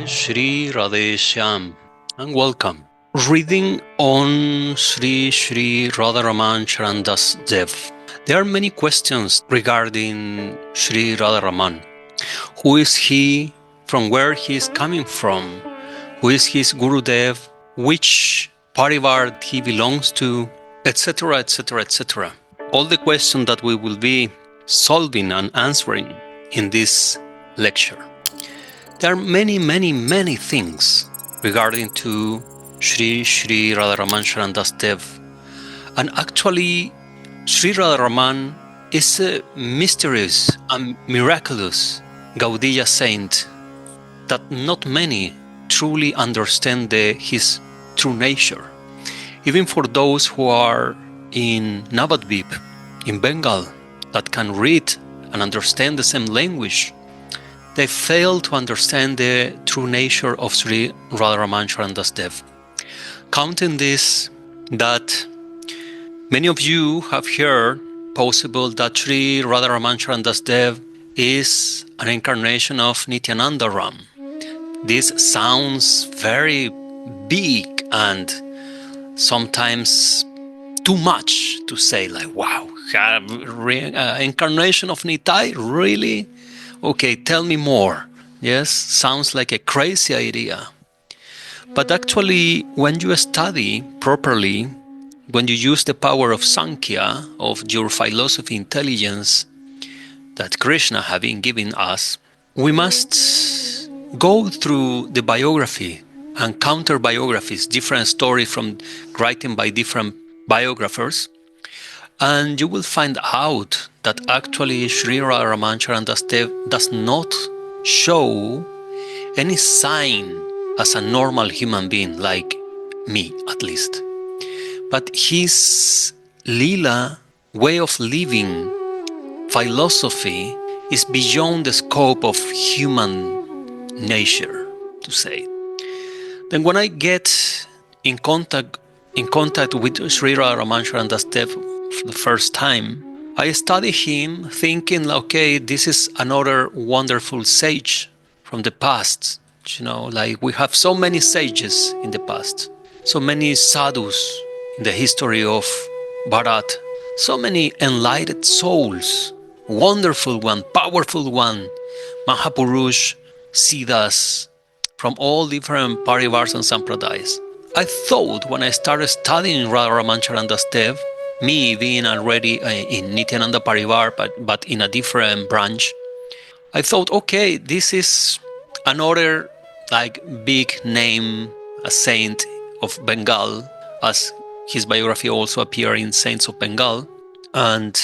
Shri Radhe Shyam and welcome. Reading on Sri Radharaman Charan Das Dev. There are many questions regarding Sri Radharaman. Who is he? From where he is coming from? Who is his Gurudev? Which parivar he belongs to? Etc. etc. etc. All the questions that we will be solving and answering in this lecture. There are many things regarding to Sri Radharaman Charan Das Dev. And actually, Sri Radharaman is a mysterious and miraculous Gaudiya saint that not many truly understand his true nature. Even for those who are in Navadvip, in Bengal, that can read and understand the same language, they fail to understand the true nature of Sri Radharaman Charan Das Dev. Counting this, that many of you have heard possible that Sri Radharaman Charan Das Dev is an incarnation of Nityananda Ram. This sounds very big and sometimes too much to say, like, wow, incarnation of Nitai, really? Okay, tell me more. Yes, sounds like a crazy idea. But actually, when you study properly, when you use the power of Sankhya, of your philosophy intelligence that Krishna has been giving us, we must go through the biography and counter biographies, different stories from written by different biographers, and you will find out that actually Sri Radharaman Charan Das Dev does not show any sign as a normal human being like me, at least. But his lila way of living, philosophy, is beyond the scope of human nature, to say. Then when I get in contact with Sri Radharaman Charan Das Dev for the first time, I study him thinking, okay, this is another wonderful sage from the past. You know, like we have so many sages in the past, so many sadhus in the history of Bharat, so many enlightened souls, wonderful one, powerful one, Mahapurush, Siddhas, from all different parivars and sampradayas. I thought when I started studying Radharaman Charan Das Dev, me being already in Nityananda Parivar, but in a different branch, I thought, okay, this is another like big name, a saint of Bengal, as his biography also appears in Saints of Bengal. And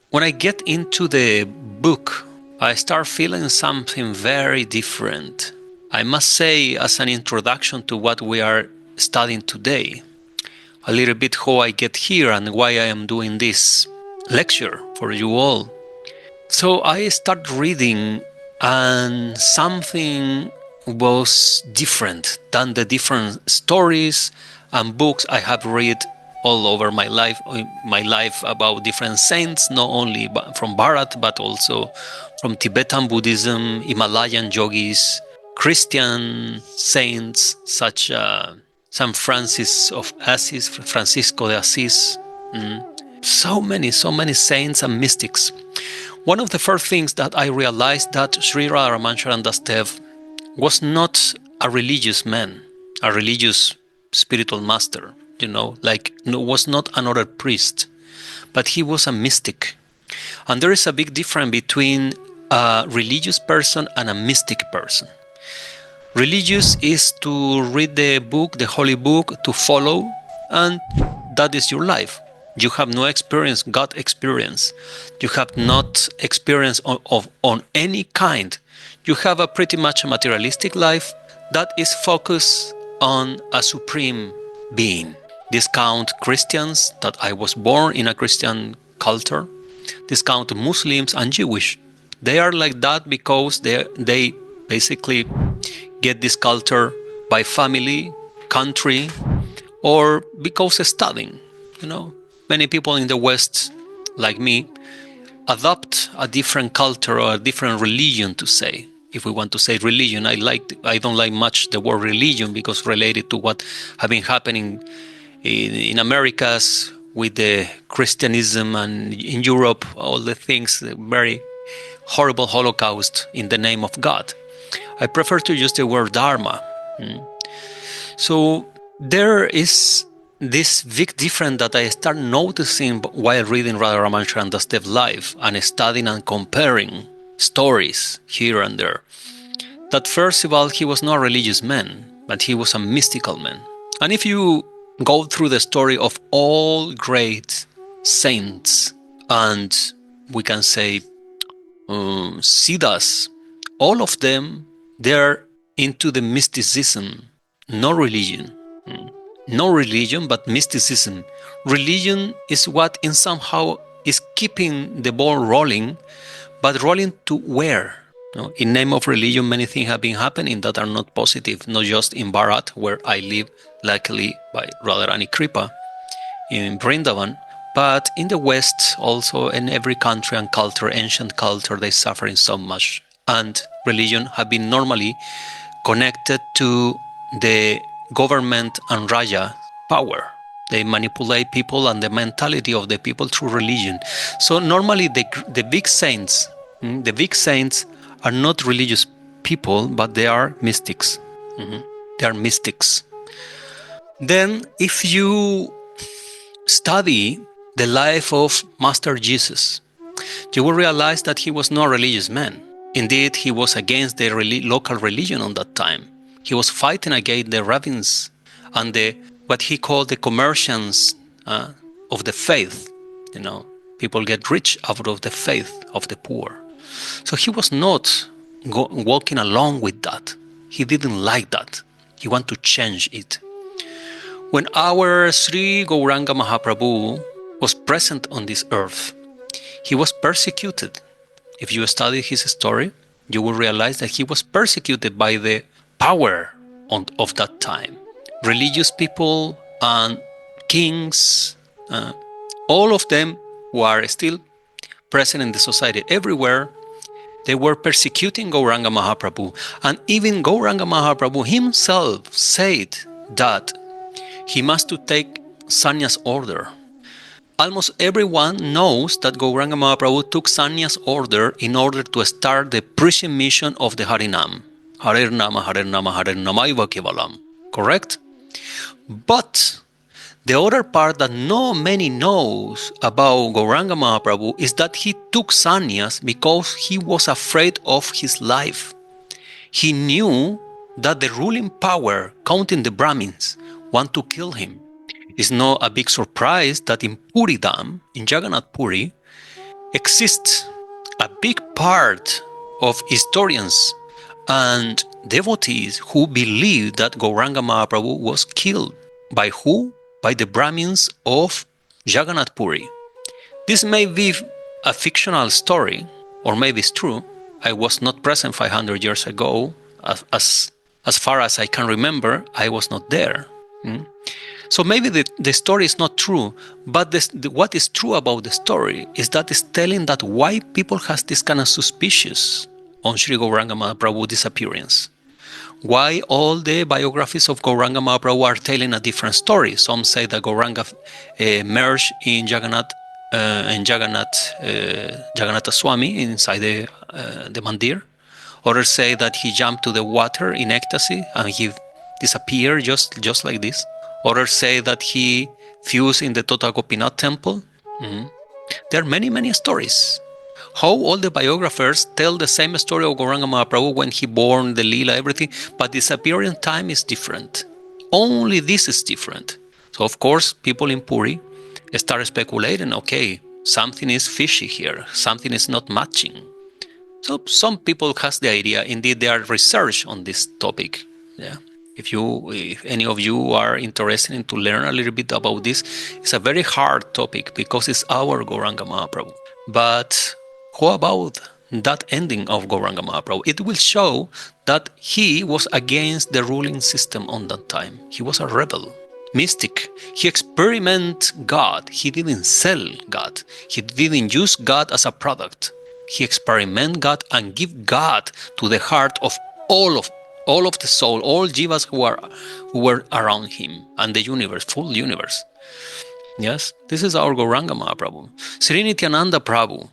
when I get into the book, I start feeling something very different. I must say, as an introduction to what we are studying today, a little bit how I get here and why I am doing this lecture for you all. So I start reading, and something was different than the different stories and books I have read all over my life about different saints, not only from Bharat, but also from Tibetan Buddhism, Himalayan yogis, Christian saints such San Francis of Assisi, Francisco de Assis, so many saints and mystics. One of the first things that I realized that Sri Radharaman Charan Das Dev was not a religious man, a religious spiritual master, you know, like was not another priest, but he was a mystic. And there is a big difference between a religious person and a mystic person. Religious is to read the book, the holy book, to follow, and that is your life. You have no experience, God experience. You have not experience on any kind. You have a pretty much a materialistic life that is focused on a supreme being. Discount Christians, that I was born in a Christian culture. Discount Muslims and Jewish. They are like that because they basically get this culture by family, country, or because of studying. You know, many people in the West, like me, adopt a different culture or a different religion, to say. if we want to say religion. I don't like much the word religion because related to what have been happening in Americas with the Christianism, and in Europe, all the things, the very horrible Holocaust in the name of God. I prefer to use the word Dharma. So there is this big difference that I start noticing while reading Radharaman Charan's life and studying and comparing stories here and there. That first of all, he was not a religious man, but he was a mystical man. And if you go through the story of all great saints, and we can say Siddhas, all of them, they're into the mysticism, no religion. No religion, but mysticism. Religion is what in somehow is keeping the ball rolling, but rolling to where? In name of religion, many things have been happening that are not positive, not just in Bharat, where I live, luckily by Radharani Kripa, in Vrindavan, but in the West also, in every country and culture, ancient culture, they're suffering so much. And religion have been normally connected to the government and Raja power. They manipulate people and the mentality of the people through religion. So normally the big saints, are not religious people, but they are mystics. They are mystics. Then if you study the life of Master Jesus, you will realize that he was not a religious man. Indeed, he was against the local religion on that time. He was fighting against the rabbins and what he called the commerciants of the faith. People get rich out of the faith of the poor. So he was not walking along with that. He didn't like that. He wanted to change it. When our Sri Gauranga Mahaprabhu was present on this earth, he was persecuted. If you study his story, you will realize that he was persecuted by the power of that time. Religious people and kings, all of them who are still present in the society everywhere, they were persecuting Gauranga Mahaprabhu. And even Gauranga Mahaprabhu himself said that he must to take sannyas order. Almost everyone knows that Gauranga Mahaprabhu took sannyas order in order to start the preaching mission of the Harinam. Hare Nama, Hare Nama, Hare Namaiva Kevalam. Correct? But the other part that not many knows about Gauranga Mahaprabhu is that he took sannyas because he was afraid of his life. He knew that the ruling power, counting the Brahmins, want to kill him. It's not a big surprise that in Puri Dham, in Jagannath Puri, exists a big part of historians and devotees who believe that Gauranga Mahaprabhu was killed. By who? By the Brahmins of Jagannath Puri. This may be a fictional story, or maybe it's true. I was not present 500 years ago. As far as I can remember, I was not there. So maybe the story is not true, but what is true about the story is that it's telling that why people has this kind of suspicious on Sri Gauranga Mahaprabhu disappearance. Why all the biographies of Gauranga Mahaprabhu are telling a different story. Some say that Gauranga merged in Jagannath Swami inside the mandir. Others say that he jumped to the water in ecstasy and he disappeared just like this. Others say that he fused in the Tota Gopinath temple. There are many stories. How all the biographers tell the same story of Gauranga Mahaprabhu when he born, the lila, everything, but disappearance time is different. Only this is different. So of course, people in Puri start speculating, okay, something is fishy here, something is not matching. So some people has the idea, indeed there are research on this topic. Yeah. If any of you are interested in to learn a little bit about this, it's a very hard topic because it's our Gauranga Mahaprabhu. But how about that ending of Gauranga Mahaprabhu? It will show that he was against the ruling system on that time. He was a rebel, mystic. He experimented God. He didn't sell God. He didn't use God as a product. He experiment God and give God to the heart of all of all of the soul, all jivas who were around him and the universe, full universe. Yes, this is our Gauranga Mahaprabhu. Sri Nityananda Prabhu,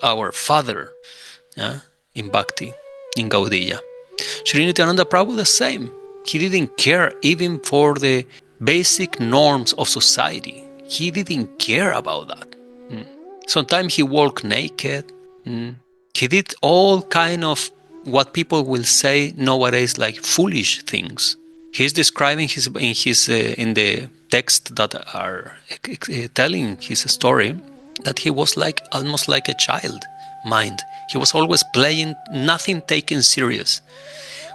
our father, yeah, in Bhakti, in Gaudiya. Sri Nityananda Prabhu the same. He didn't care even for the basic norms of society. He didn't care about that. Sometimes he walked naked. He did all kind of what people will say nowadays like foolish things. He's describing in the text that are telling his story that he was like almost like a child mind. He was always playing, nothing taken serious.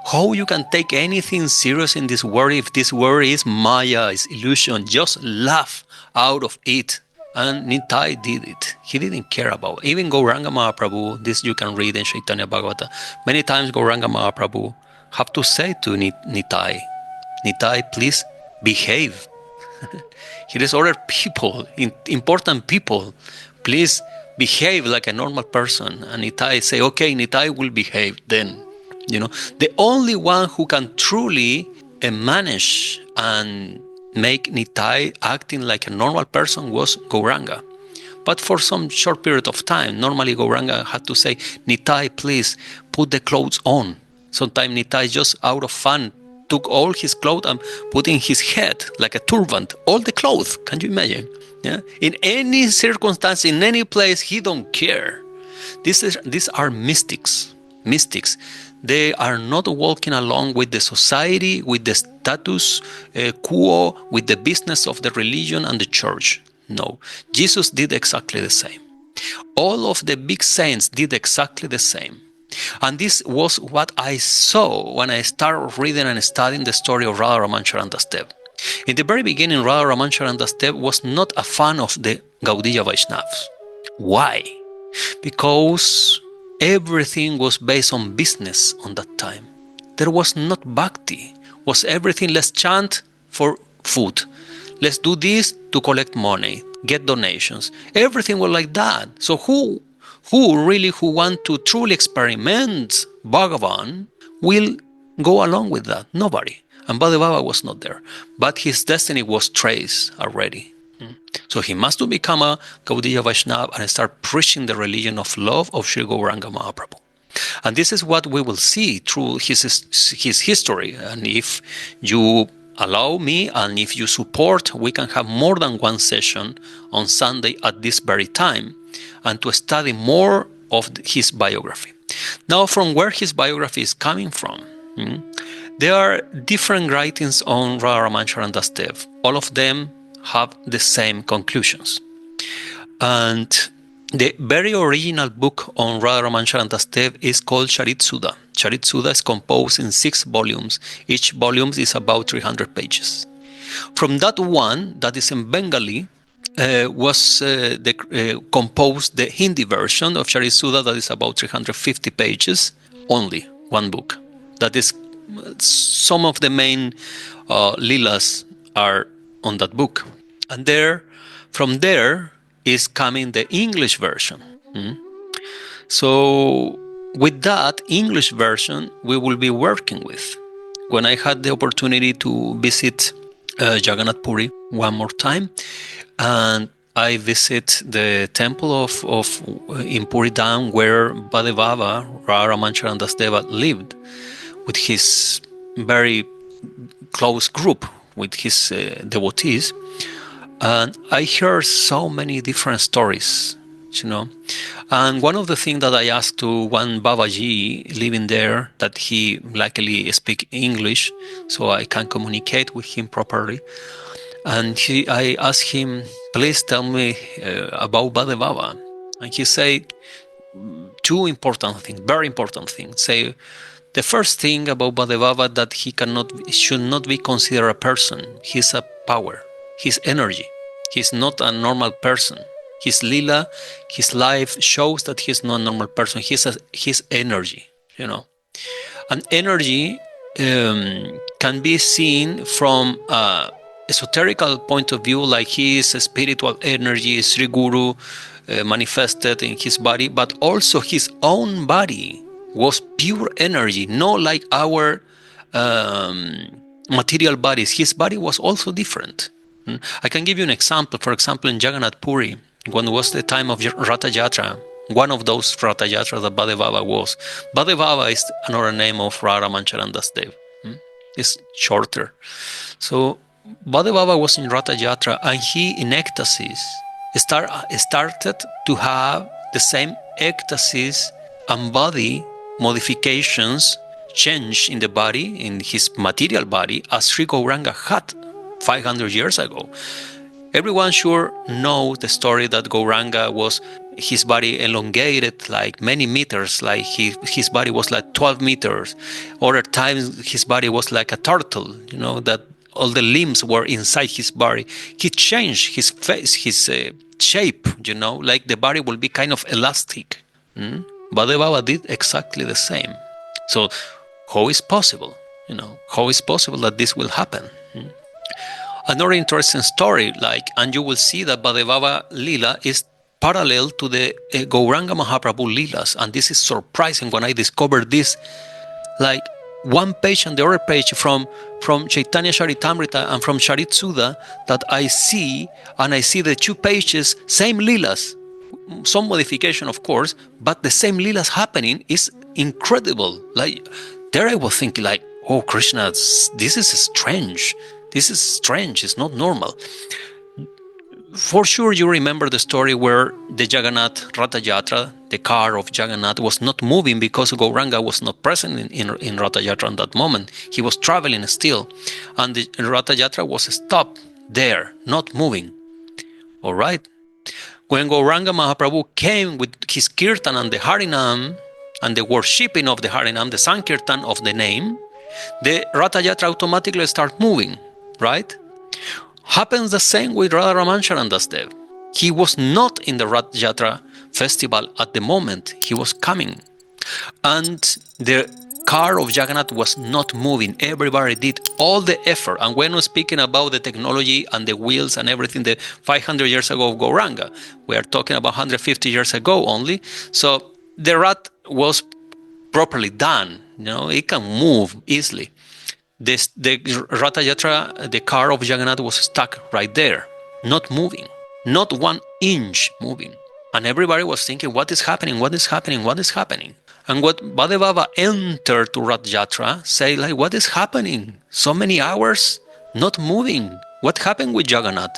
How you can take anything serious in this world if this world is Maya, is illusion? Just laugh out of it. And Nitai did it. He didn't care about it. Even Gauranga Mahaprabhu, this you can read in Chaitanya Bhagavata. Many times Gauranga Mahaprabhu have to say to Nitai, Nitai, please behave. Here is other people, important people. Please behave like a normal person. And Nitai say, okay, Nitai will behave then. The only one who can truly manage and make Nitai acting like a normal person was Gauranga. But for some short period of time, normally Gauranga had to say, Nitai, please put the clothes on. Sometimes Nitai just out of fun took all his clothes and put in his head like a turban, all the clothes. Can you imagine? Yeah? In any circumstance, in any place, he don't care. These are mystics. They are not walking along with the society, with the status quo, with the business of the religion and the church. No, Jesus did exactly the same. All of the big saints did exactly the same. And this was what I saw when I started reading and studying the story of Radharaman Charan Das Dev. In the very beginning, Radharaman Charan Das Dev was not a fan of the Gaudiya Vaishnavs. Why? Because everything was based on business on that time. There was not bhakti. Was everything, let's chant for food. Let's do this to collect money, get donations. Everything was like that. So who want to truly experiment Bhagavan will go along with that? Nobody. And Bhadevava was not there. But his destiny was traced already. So he must become a Gaudiya Vaishnava and start preaching the religion of love of Sri Gauranga Mahaprabhu. And this is what we will see through his history. And if you allow me and if you support, we can have more than one session on Sunday at this very time and to study more of his biography. Now, from where his biography is coming from, there are different writings on Radharaman Charan Das Dev. All of them have the same conclusions. And the very original book on Radharaman Charan Das Dev is called Charit Sudha. Charit Sudha is composed in 6 volumes. Each volume is about 300 pages. From that one, that is in Bengali, was composed the Hindi version of Charit Sudha that is about 350 pages, only one book. That is, some of the main lilas are on that book. And from there is coming the English version. So with that English version, we will be working with. When I had the opportunity to visit Jagannath Puri one more time, and I visit the temple of in Puri Dham where Bhadevava, Radharaman Charan Das Deva lived with his very close group, with his devotees. And I heard so many different stories, And one of the things that I asked to one Babaji living there, that he luckily speaks English, so I can communicate with him properly. And I asked him, please tell me about Bhadevava. And he said 2 important things, very important things. Say, the first thing about Bhadevava, that he should not be considered a person. He's a power. His energy. He's not a normal person. His lila, his life shows that he's not a normal person. His energy, And energy can be seen from a esoterical point of view, like he is a spiritual energy, Sri Guru manifested in his body, but also his own body was pure energy, not like our material bodies. His body was also different. I can give you an example. For example, in Jagannath Puri, when was the time of Ratha Yatra, one of those Ratha Yatras that Bhadevava was. Bhadevava is another name of Radharaman Charan Dev. It's shorter. So Bhadevava was in Ratha Yatra, and he in ecstasies started to have the same ecstasies and body modifications, change in the body, in his material body, as Sri Gauranga had 500 years ago. Everyone sure knows the story that Gauranga was, his body elongated like many meters, like his body was like 12 meters. Other times his body was like a turtle, that all the limbs were inside his body. He changed his face, his shape, like the body will be kind of elastic. Bhadevava did exactly the same. So how is possible? How is possible that this will happen? Another interesting story, and you will see that Bhadevava Lila is parallel to the Gauranga Mahaprabhu Lilas, and this is surprising when I discovered this. Like one page and the other page from Chaitanya Charitamrita and from Charit Sudha, that I see the 2 pages, same Lilas, some modification of course, but the same Lilas happening is incredible. Like there I was thinking like, oh Krishna, this is strange. This is strange, it's not normal. For sure you remember the story where the Jagannath Ratha Yatra, the car of Jagannath, was not moving because Gauranga was not present in Ratha Yatra at that moment. He was traveling still, and the Ratha Yatra was stopped there, not moving. All right? When Gauranga Mahaprabhu came with his kirtan and the Harinam, and the worshipping of the Harinam, the Sankirtan of the name, the Ratha Yatra automatically started moving, right? Happens the same with Radharaman Charan Dev. He was not in the Ratha Yatra festival at the moment. He was coming. And the car of Jagannath was not moving. Everybody did all the effort. And when we're speaking about the technology and the wheels and everything, the 500 years ago of Gauranga, we are talking about 150 years ago only. So the Rath was properly done. It can move easily. The Ratha Yatra, the car of Jagannath was stuck right there, not moving, not 1 inch moving. And everybody was thinking, what is happening? What is happening? What is happening? And what Bhadevava entered to Ratha Yatra, say like, what is happening? So many hours, not moving. What happened with Jagannath?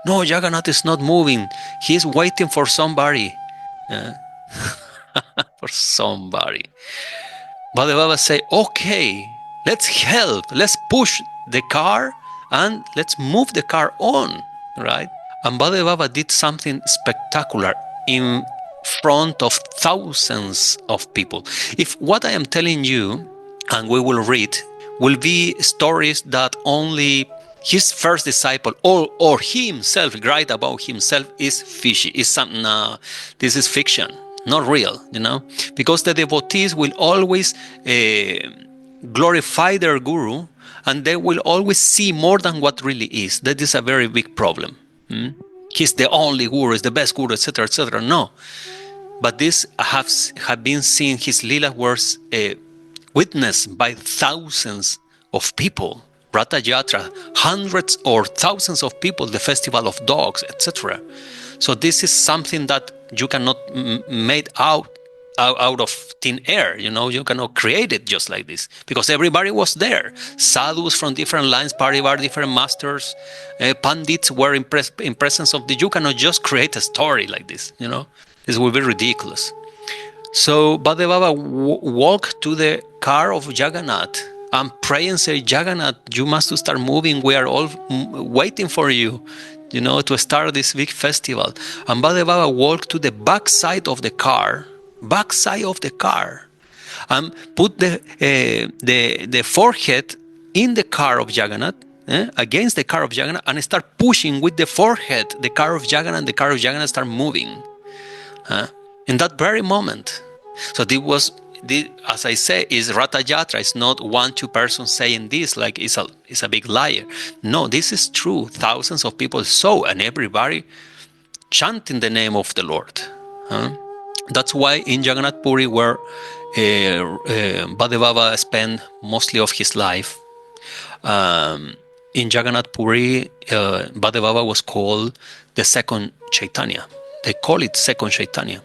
No, Jagannath is not moving. He is waiting for somebody. For somebody. Bhadevava say, okay, let's help, let's push the car and let's move the car on, right? And Bhadevava did something spectacular in front of thousands of people. If what I am telling you, and we will read, will be stories that only his first disciple or he himself write about himself, is fishy, is something, this is fiction, not real, because the devotees will always glorify their guru, and they will always see more than what really is. That is a very big problem. He's the only guru, is the best guru, etc., etc. No, but this have been seen. His lila was witnessed by thousands of people. Ratha Yatra, hundreds or thousands of people. The festival of dogs, etc. So this is something that you cannot make out of thin air, you cannot create it just like this, because everybody was there. Sadhus from different lines, parivar, different masters, pandits were in presence of you cannot just create a story like this, This will be ridiculous. So Bhadevava walked to the car of Jagannath and pray and say, Jagannath, you must start moving. We are all waiting for you, to start this big festival. And Bhadevava walked to the backside of the car, and put the forehead in the car of Jagannath, against the car of Jagannath, and start pushing with the forehead the car of Jagannath, and the car of Jagannath start moving in that very moment. So as I say, is Ratha Yatra. It's not 1-2 persons saying this like it's a big liar. No, this is true. Thousands of people saw, and everybody chanting the name of the Lord. That's why in Jagannath Puri, where Bhadevava spent mostly of his life, in Jagannath Puri, Bhadevava was called the second Chaitanya. They call it second Chaitanya.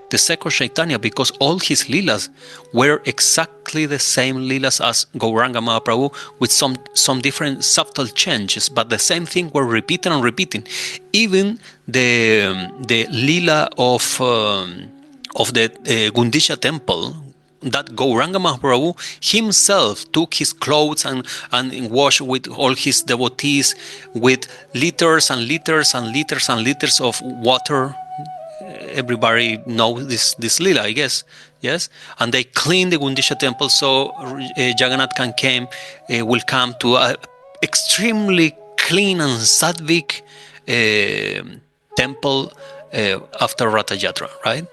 The second Chaitanya because all his leelas were exactly the same leelas as Gauranga Mahaprabhu, with some different subtle changes, but the same thing were repeating and repeating. Even the leela of the Gundisha temple, that Gauranga Mahaprabhu himself took his clothes and washed with all his devotees with liters and liters and liters and liters of water. Everybody knows this lila, I guess, yes. And they clean the Gundisha temple so Jagannath will come to a extremely clean and sattvic temple after Ratha Yatra, right?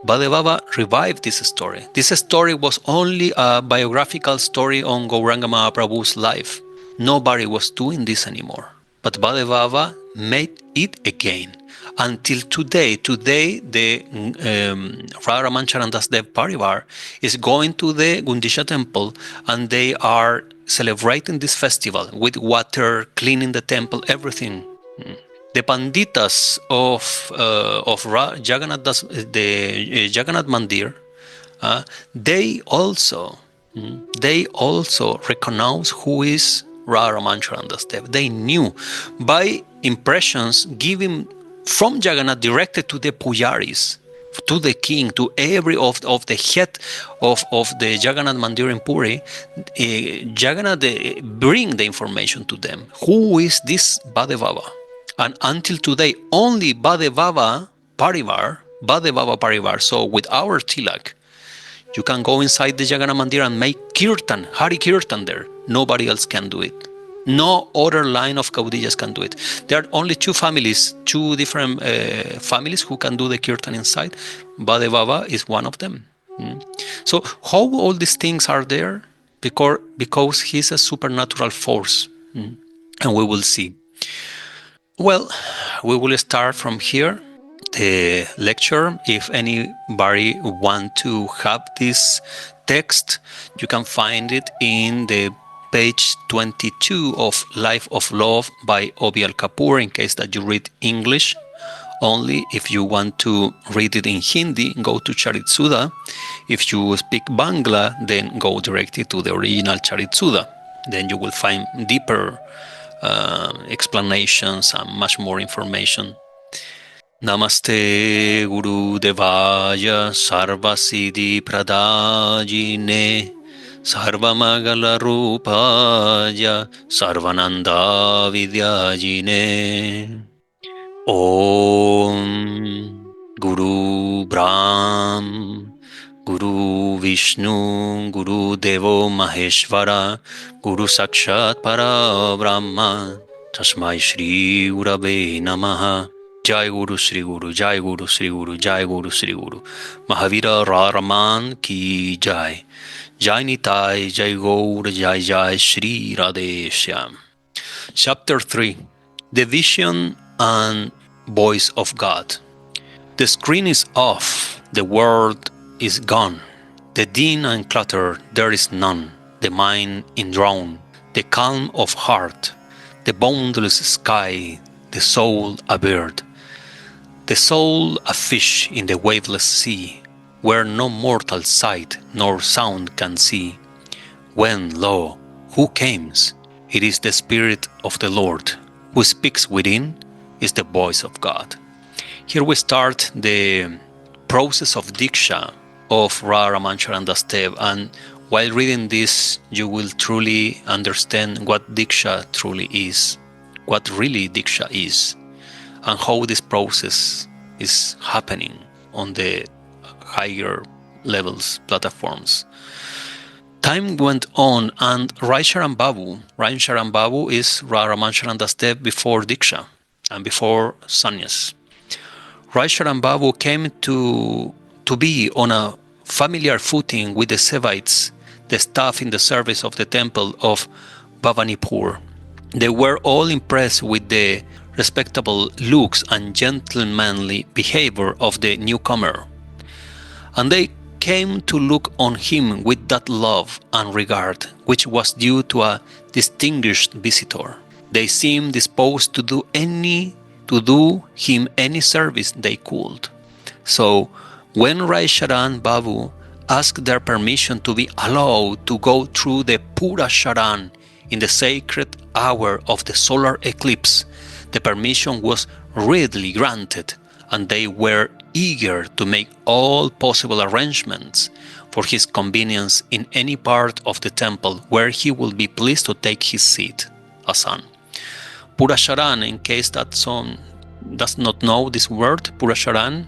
Bhadevava revived this story. This story was only a biographical story on Gauranga Mahaprabhu's life. Nobody was doing this anymore. But Bhadevava made it again. Until today, the Radharaman Charan Dev Parivar is going to the Gundisha temple, and they are celebrating this festival with water, cleaning the temple, everything. The Panditas of Jagannath, the Jagannath Mandir, they also recognize who is Radharaman Charan Dev. They knew by impressions given from Jagannath directed to the pujaris, to the king, to every of the head of the Jagannath Mandir in Puri. Jagannath bring the information to them. Who is this Bhadevava? And until today, only Bhadevava Parivar, so with our tilak, you can go inside the Jagannath Mandir and make kirtan, Hari Kirtan there. Nobody else can do it. No other line of Gaudiyas can do it. There are only two different families who can do the kirtan inside. Bhadevava is one of them. So how all these things are there? Because he's a supernatural force. And we will see. Well, we will start from here, the lecture. If anybody want to have this text, you can find it in the page 22 of Life of Love by Obial Kapoor, in case that you read English only. If you want to read it in Hindi, go to Charit Sudha. If you speak Bangla, then go directly to the original Charit Sudha. Then you will find deeper explanations and much more information. Namaste Guru Devaya Sarva Siddhi Pradajine Sarvamagala Rupaya Sarvananda Vidyajine. Om Guru Brahm Guru Vishnu Guru Devo Maheshwara Guru Sakshat Para Brahma Tasmai Shri Gurave Namaha. Jai Guru Sri Guru, Jai Guru Sri Guru, Jai Guru Sri Guru. Mahavira Radharaman ki Jai. Jai Nitai, Jai Gaur, Jai Jai Shri Radhe Shyam. Chapter 3. The Vision and Voice of God. The screen is off, the world is gone. The din and clutter, there is none. The mind enthroned, the calm of heart, the boundless sky, the soul a bird. The soul a fish in the waveless sea, where no mortal sight nor sound can see. When, lo, who comes? It is the Spirit of the Lord. Who speaks within is the voice of God. Here we start the process of Diksha of Radharaman Charan Dev, and while reading this, you will truly understand what Diksha truly is, what really Diksha is, and how this process is happening on the higher levels, platforms. Time went on, and Rai Charan Babu is Radharaman Charan Dev before Diksha and before Sannyas. Rai Charan Babu came to be on a familiar footing with the Sevites, the staff in the service of the temple of Bhavanipur. They were all impressed with the respectable looks and gentlemanly behavior of the newcomer, and they came to look on him with that love and regard which was due to a distinguished visitor. They seemed disposed to do him any service they could. So when Rai Charan Babu asked their permission to be allowed to go through the Pura Charan in the sacred hour of the solar eclipse, the permission was readily granted, and they were eager to make all possible arrangements for his convenience in any part of the temple where he would be pleased to take his seat. Asan. Pura Charan, in case that some does not know this word, Pura Charan,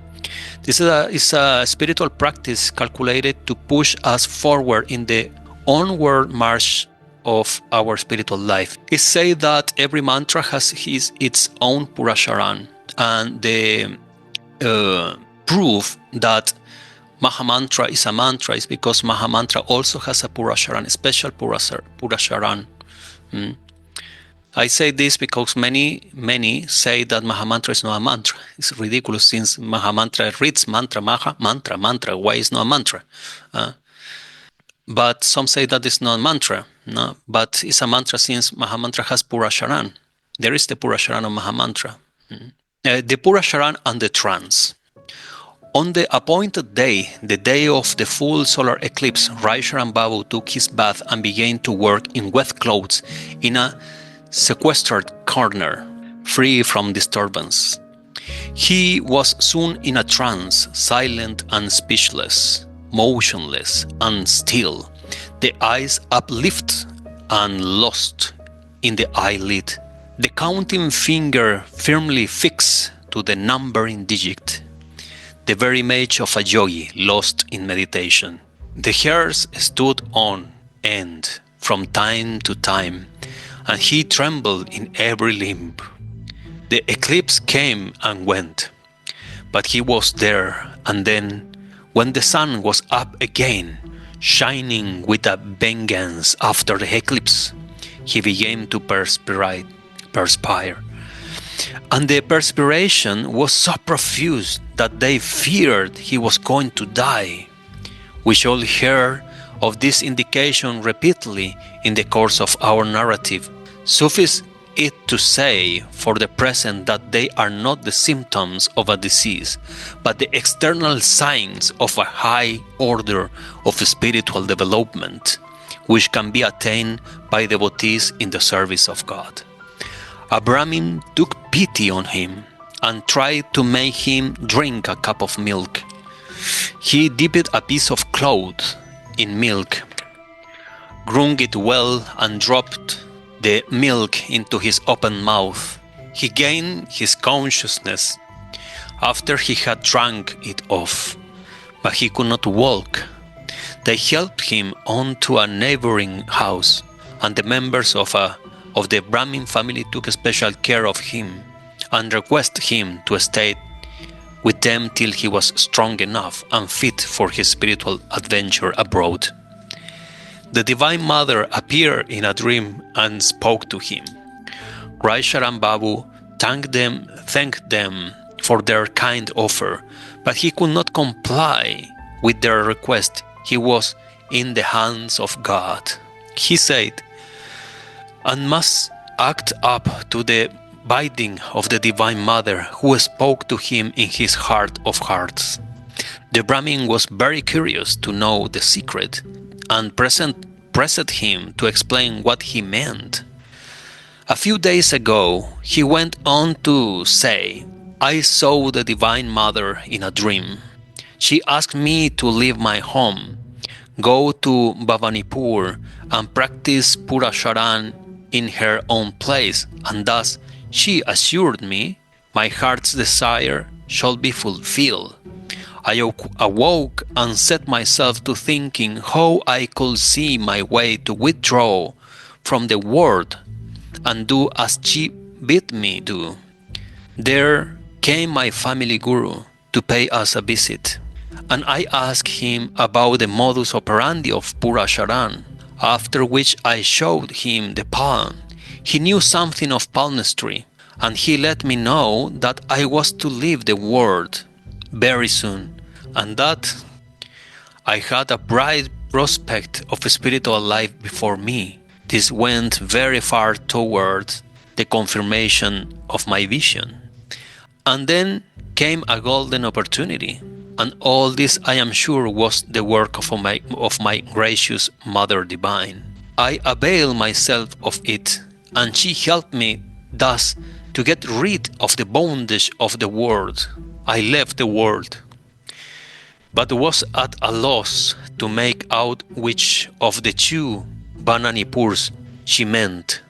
this is a spiritual practice calculated to push us forward in the onward march of our spiritual life. It's said that every mantra has its own Pura Charan, and the proof that Mahamantra is a mantra is because Mahamantra also has a Pura Charan, a special Pura Charan. I say this because many say that Mahamantra is not a mantra. It's ridiculous since Mahamantra reads mantra, mantra. Why is not a mantra? But some say that it's not a mantra. No, but it's a mantra since Mahamantra has Pura Charan. There is the Pura Charan of Mahamantra. The Pura Charan and the trance. On the appointed day, the day of the full solar eclipse, Rai Charan Babu took his bath and began to work in wet clothes in a sequestered corner, free from disturbance. He was soon in a trance, silent and speechless, motionless and still, the eyes uplift and lost in the eyelid, the counting finger firmly fixed to the numbering digit, the very image of a yogi lost in meditation. The hairs stood on end from time to time, and he trembled in every limb. The eclipse came and went, but he was there, and then, when the sun was up again, shining with a vengeance after the eclipse, he began to perspire. And the perspiration was so profuse that they feared he was going to die. We shall hear of this indication repeatedly in the course of our narrative. Suffice it to say for the present that they are not the symptoms of a disease, but the external signs of a high order of spiritual development, which can be attained by devotees in the service of God. A Brahmin took pity on him and tried to make him drink a cup of milk. He dipped a piece of cloth in milk, wrung it well, and dropped the milk into his open mouth. He gained his consciousness after he had drunk it off, but he could not walk. They helped him on to a neighboring house, and the members of the Brahmin family took special care of him and requested him to stay with them till he was strong enough and fit for his spiritual adventure abroad. The Divine Mother appeared in a dream and spoke to him. Rai Charan Babu thanked them for their kind offer, but he could not comply with their request. He was in the hands of God. He said, and must act up to the bidding of the Divine Mother, who spoke to him in his heart of hearts. The Brahmin was very curious to know the secret, and pressed him to explain what he meant. A few days ago, he went on to say, I saw the Divine Mother in a dream. She asked me to leave my home, go to Bhavanipur, and practice Pura Charan in her own place, and thus she assured me my heart's desire shall be fulfilled. I awoke and set myself to thinking how I could see my way to withdraw from the world and do as she bid me do. There came my family guru to pay us a visit, and I asked him about the modus operandi of Pura Charan, after which I showed him the palm. He knew something of palmistry, and he let me know that I was to leave the world very soon, and that I had a bright prospect of spiritual life before me. This went very far towards the confirmation of my vision. And then came a golden opportunity, and all this I am sure was the work of my gracious Mother Divine. I availed myself of it, and she helped me thus to get rid of the bondage of the world. I left the world, but was at a loss to make out which of the two Bananipurs she meant,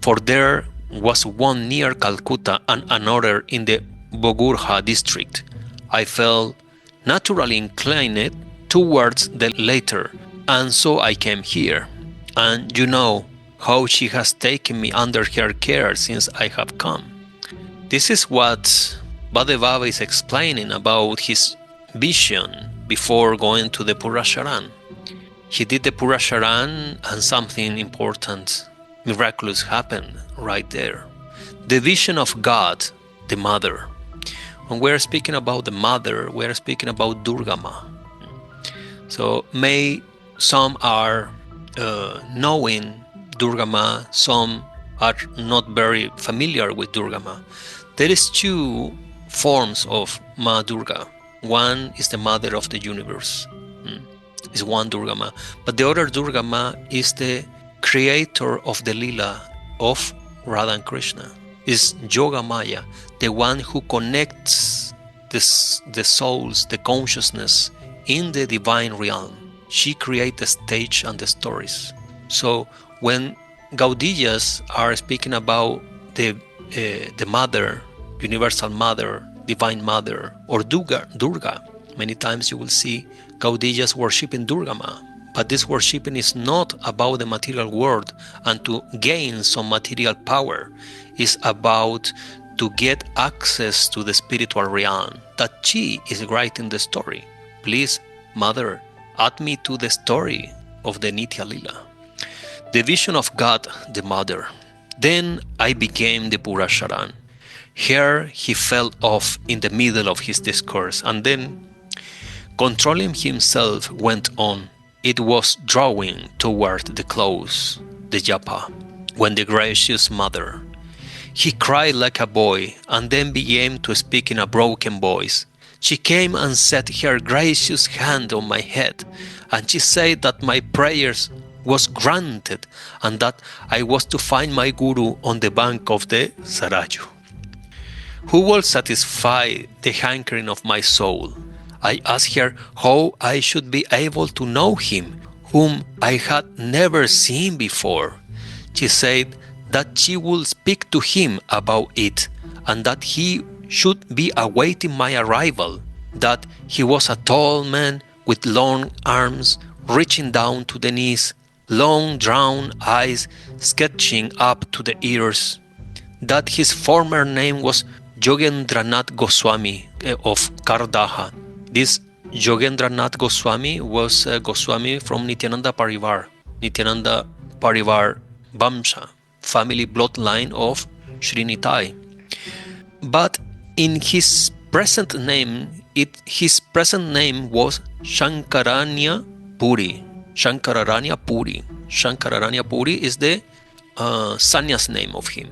for there was one near Calcutta and another in the Bogurha district. I felt naturally inclined towards the latter, and so I came here. And you know how she has taken me under her care since I have come. This is what Bhade Baba is explaining about his vision before going to the Pura Charan. He did the Pura Charan and something important, miraculous happened right there. The vision of God, the Mother. When we're speaking about the Mother, we're speaking about Durga Ma. So some are knowing Durga Ma, some are not very familiar with Durga Ma. There is two forms of Ma Durga. One is the Mother of the universe. Is one Durga Ma. But the other Durga Ma is the creator of the Lila of Radha and Krishna. Is Yoga Maya, the one who connects the souls, the consciousness in the divine realm. She creates the stage and the stories. So when Gaudiyas are speaking about the Mother, Universal Mother, Divine Mother, or Durga, many times you will see Gaudiyas worshiping Durga Ma. But this worshiping is not about the material world and to gain some material power. It's about to get access to the spiritual realm, that she is writing the story. Please, Mother, add me to the story of the Nitya Lila. The vision of God, the Mother. Then I became the Pura Charan. Here he fell off in the middle of his discourse, and then, controlling himself, went on. It was drawing toward the close, the japa, when the gracious Mother. He cried like a boy, and then began to speak in a broken voice. She came and set her gracious hand on my head, and she said that my prayers was granted, and that I was to find my Guru on the bank of the Saraju, who will satisfy the hankering of my soul. I asked her how I should be able to know him, whom I had never seen before. She said that she would speak to him about it, and that he should be awaiting my arrival, that he was a tall man with long arms reaching down to the knees, long drawn eyes sketching up to the ears, that his former name was Yogendranath Goswami of Kardaha. This Yogendranath Goswami was a Goswami from Nityananda Parivar Vamsha, family bloodline of Srinitai. But in his present name, his present name was Shankaranya Puri. Shankararanya Puri. Shankararanya Puri is the sannyas name of him.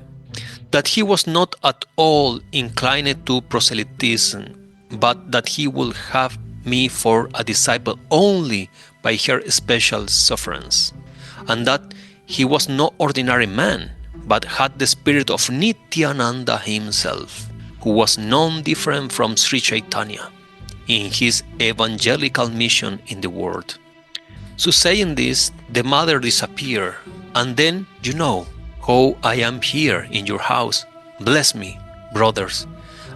That he was not at all inclined to proselytism, but that he will have me for a disciple only by her special sufferance, and that he was no ordinary man, but had the spirit of Nityananda himself, who was none different from Sri Chaitanya in his evangelical mission in the world. So saying this, the Mother disappeared, and then you know how I am here in your house. Bless me, brothers,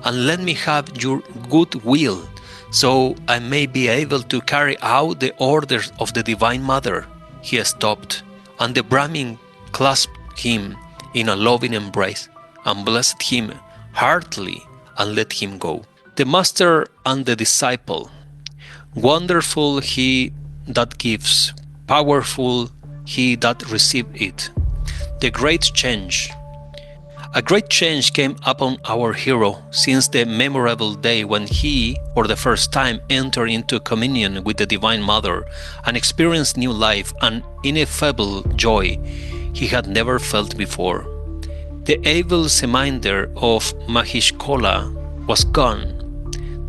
and let me have your good will, so I may be able to carry out the orders of the Divine Mother. He stopped, and the Brahmin clasped him in a loving embrace, and blessed him heartily, and let him go. The Master and the disciple. Wonderful he that gives, powerful he that received it. The great change. A great change came upon our hero since the memorable day when he, for the first time, entered into communion with the Divine Mother and experienced new life and ineffable joy he had never felt before. The evil reminder of Mahishkola was gone.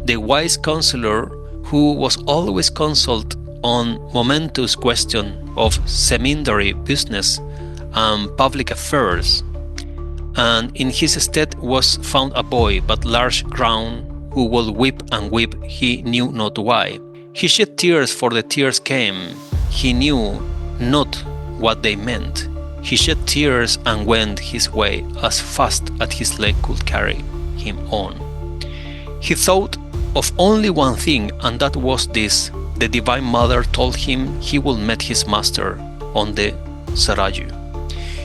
The wise counselor who was always consulted on momentous questions of semindary business and public affairs, and in his stead was found a boy but large grown, who would weep and weep, he knew not why. He shed tears, for the tears came, he knew not what they meant. He shed tears and went his way as fast as his leg could carry him on. He thought of only one thing, and that was this: the Divine Mother told him he would meet his master on the Saraju.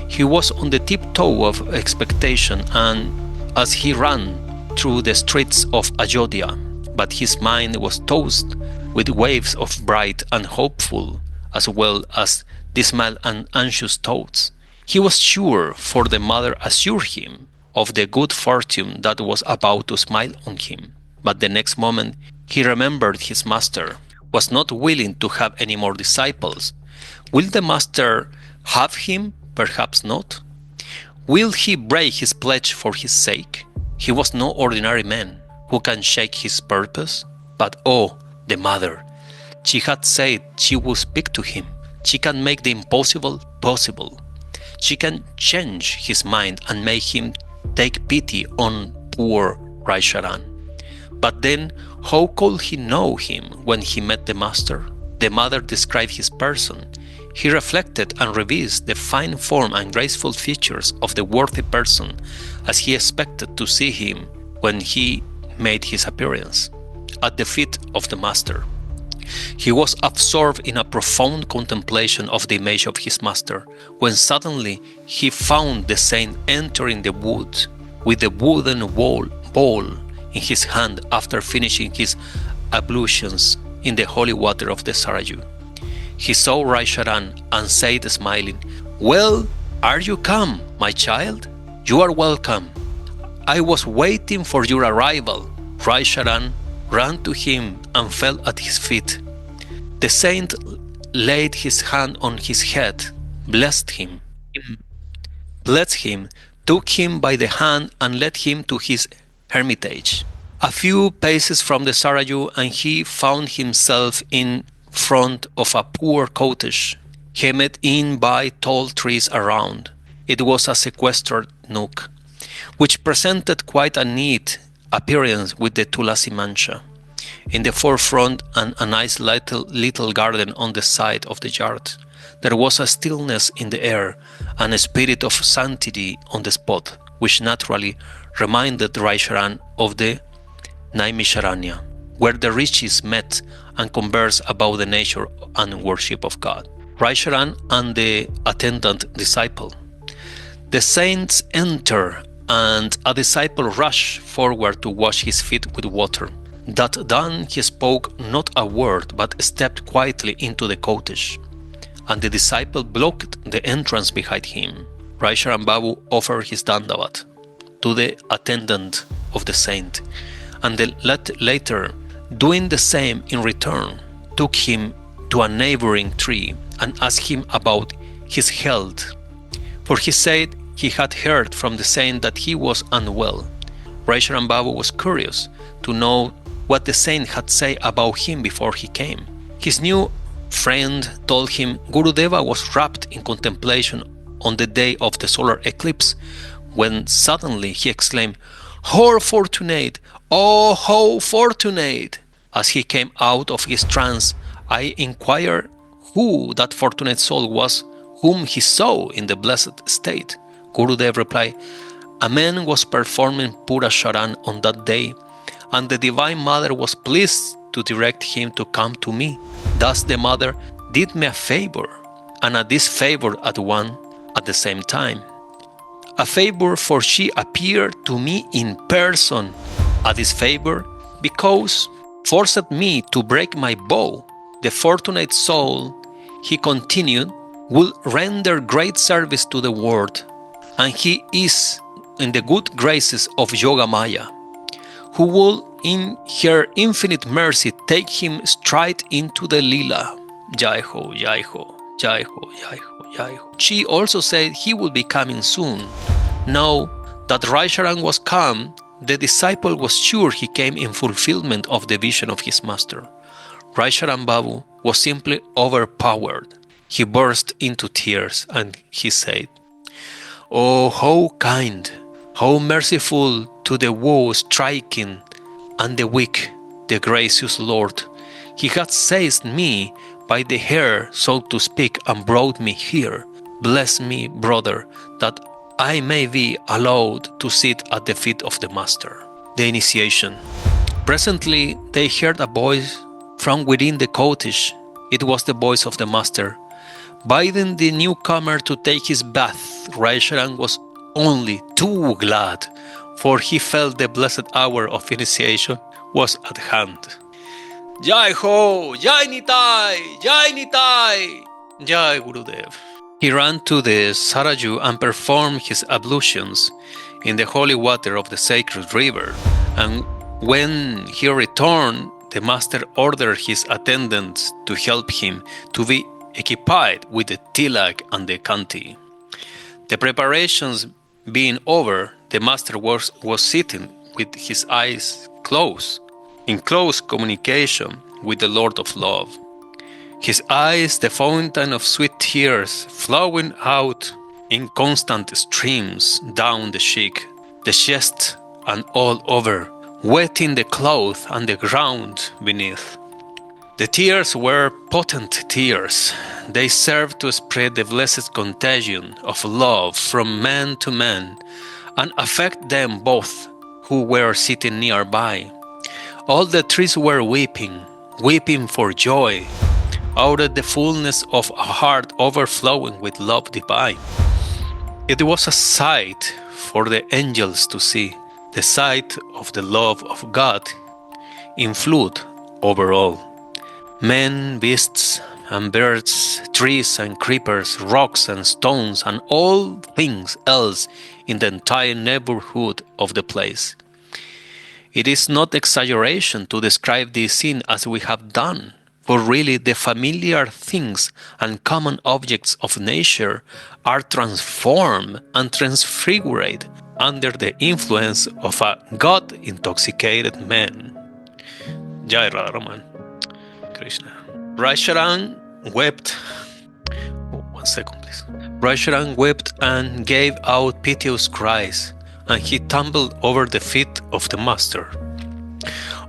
He was on the tiptoe of expectation, and as he ran through the streets of Ayodhya, but his mind was tossed with waves of bright and hopeful, as well as dismal and anxious thoughts. He was sure, for the mother assured him of the good fortune that was about to smile on him. But the next moment he remembered his master was not willing to have any more disciples. Will the master have him? Perhaps not. Will he break his pledge for his sake? He was no ordinary man who can shake his purpose. But oh, the mother! She had said she would speak to him. She can make the impossible possible. She can change his mind and make him take pity on poor Charan. But then, how could he know him when he met the master? The mother described his person. He reflected and revised the fine form and graceful features of the worthy person as he expected to see him when he made his appearance at the feet of the master. He was absorbed in a profound contemplation of the image of his master, when suddenly he found the saint entering the wood with the wooden bowl in his hand after finishing his ablutions in the holy water of the Saraju. He saw Charan and said, smiling, "Well, are you come, my child? You are welcome. I was waiting for your arrival." Charan ran to him and fell at his feet. The saint laid his hand on his head, blessed him, took him by the hand and led him to his hermitage. A few paces from the Saraju, and he found himself in front of a poor cottage, hemmed in by tall trees around. It was a sequestered nook, which presented quite a neat appearance with the Tulasi Mancha in the forefront and a nice little garden on the side of the yard. There was a stillness in the air and a spirit of sanctity on the spot, which naturally reminded Charan of the Naimisharanya, where the rishis met and conversed about the nature and worship of God. Charan and the attendant disciple. The saints enter, and a disciple rushed forward to wash his feet with water. That done, he spoke not a word, but stepped quietly into the cottage, and the disciple blocked the entrance behind him. Charan Babu offered his dandavat to the attendant of the saint, and later, doing the same in return, took him to a neighboring tree and asked him about his health, for he said he had heard from the saint that he was unwell. Charan Babu was curious to know what the saint had said about him before he came. His new friend told him Gurudeva was wrapped in contemplation on the day of the solar eclipse, when suddenly he exclaimed, "How fortunate! Oh, how fortunate!" As he came out of his trance, I inquired who that fortunate soul was whom he saw in the blessed state. Gurudev replied, "A man was performing Pura Charan on that day, and the Divine Mother was pleased to direct him to come to me. Thus the Mother did me a favor, and a disfavor at the same time. A favor, for she appeared to me in person. A disfavor, because forced me to break my bow. The fortunate soul, he continued, will render great service to the world, and he is in the good graces of Yoga Maya, who will in her infinite mercy take him straight into the Lila. Jai Ho, Jai Ho, Jai Ho, Jai Ho, Jai Ho. She also said he will be coming soon. Now that Charan was come, the disciple was sure he came in fulfillment of the vision of his master. Charan Babu was simply overpowered. He burst into tears and he said, "Oh, how kind, how merciful to the woe-stricken and the weak, the gracious Lord. He had seized me by the hair, so to speak, and brought me here. Bless me, brother, that I may be allowed to sit at the feet of the Master." The initiation. Presently, they heard a voice from within the cottage. It was the voice of the Master, bidding the newcomer to take his bath. Charan was only too glad, for he felt the blessed hour of initiation was at hand. Jai Ho! Jai Nitai! Jai Nitai! Jai Gurudev. He ran to the Saraju and performed his ablutions in the holy water of the sacred river, and when he returned, the Master ordered his attendants to help him to be equipped with the tilak and the kanti. The preparations being over, the Master was sitting with his eyes closed, in close communication with the Lord of Love. His eyes, the fountain of sweet tears, flowing out in constant streams down the cheek, the chest, and all over, wetting the cloth and the ground beneath. The tears were potent tears. They served to spread the blessed contagion of love from man to man and affect them both who were sitting nearby. All the trees were weeping, weeping for joy, out of the fullness of a heart overflowing with love divine. It was a sight for the angels to see, the sight of the love of God in flood over all. Men, beasts, and birds, trees and creepers, rocks and stones, and all things else in the entire neighborhood of the place. It is not exaggeration to describe this scene as we have done, for really the familiar things and common objects of nature are transformed and transfigured under the influence of a God-intoxicated man. Jai Radharaman. Krishna. Charan wept. One second, please. Charan wept and gave out piteous cries, and he tumbled over the feet of the Master.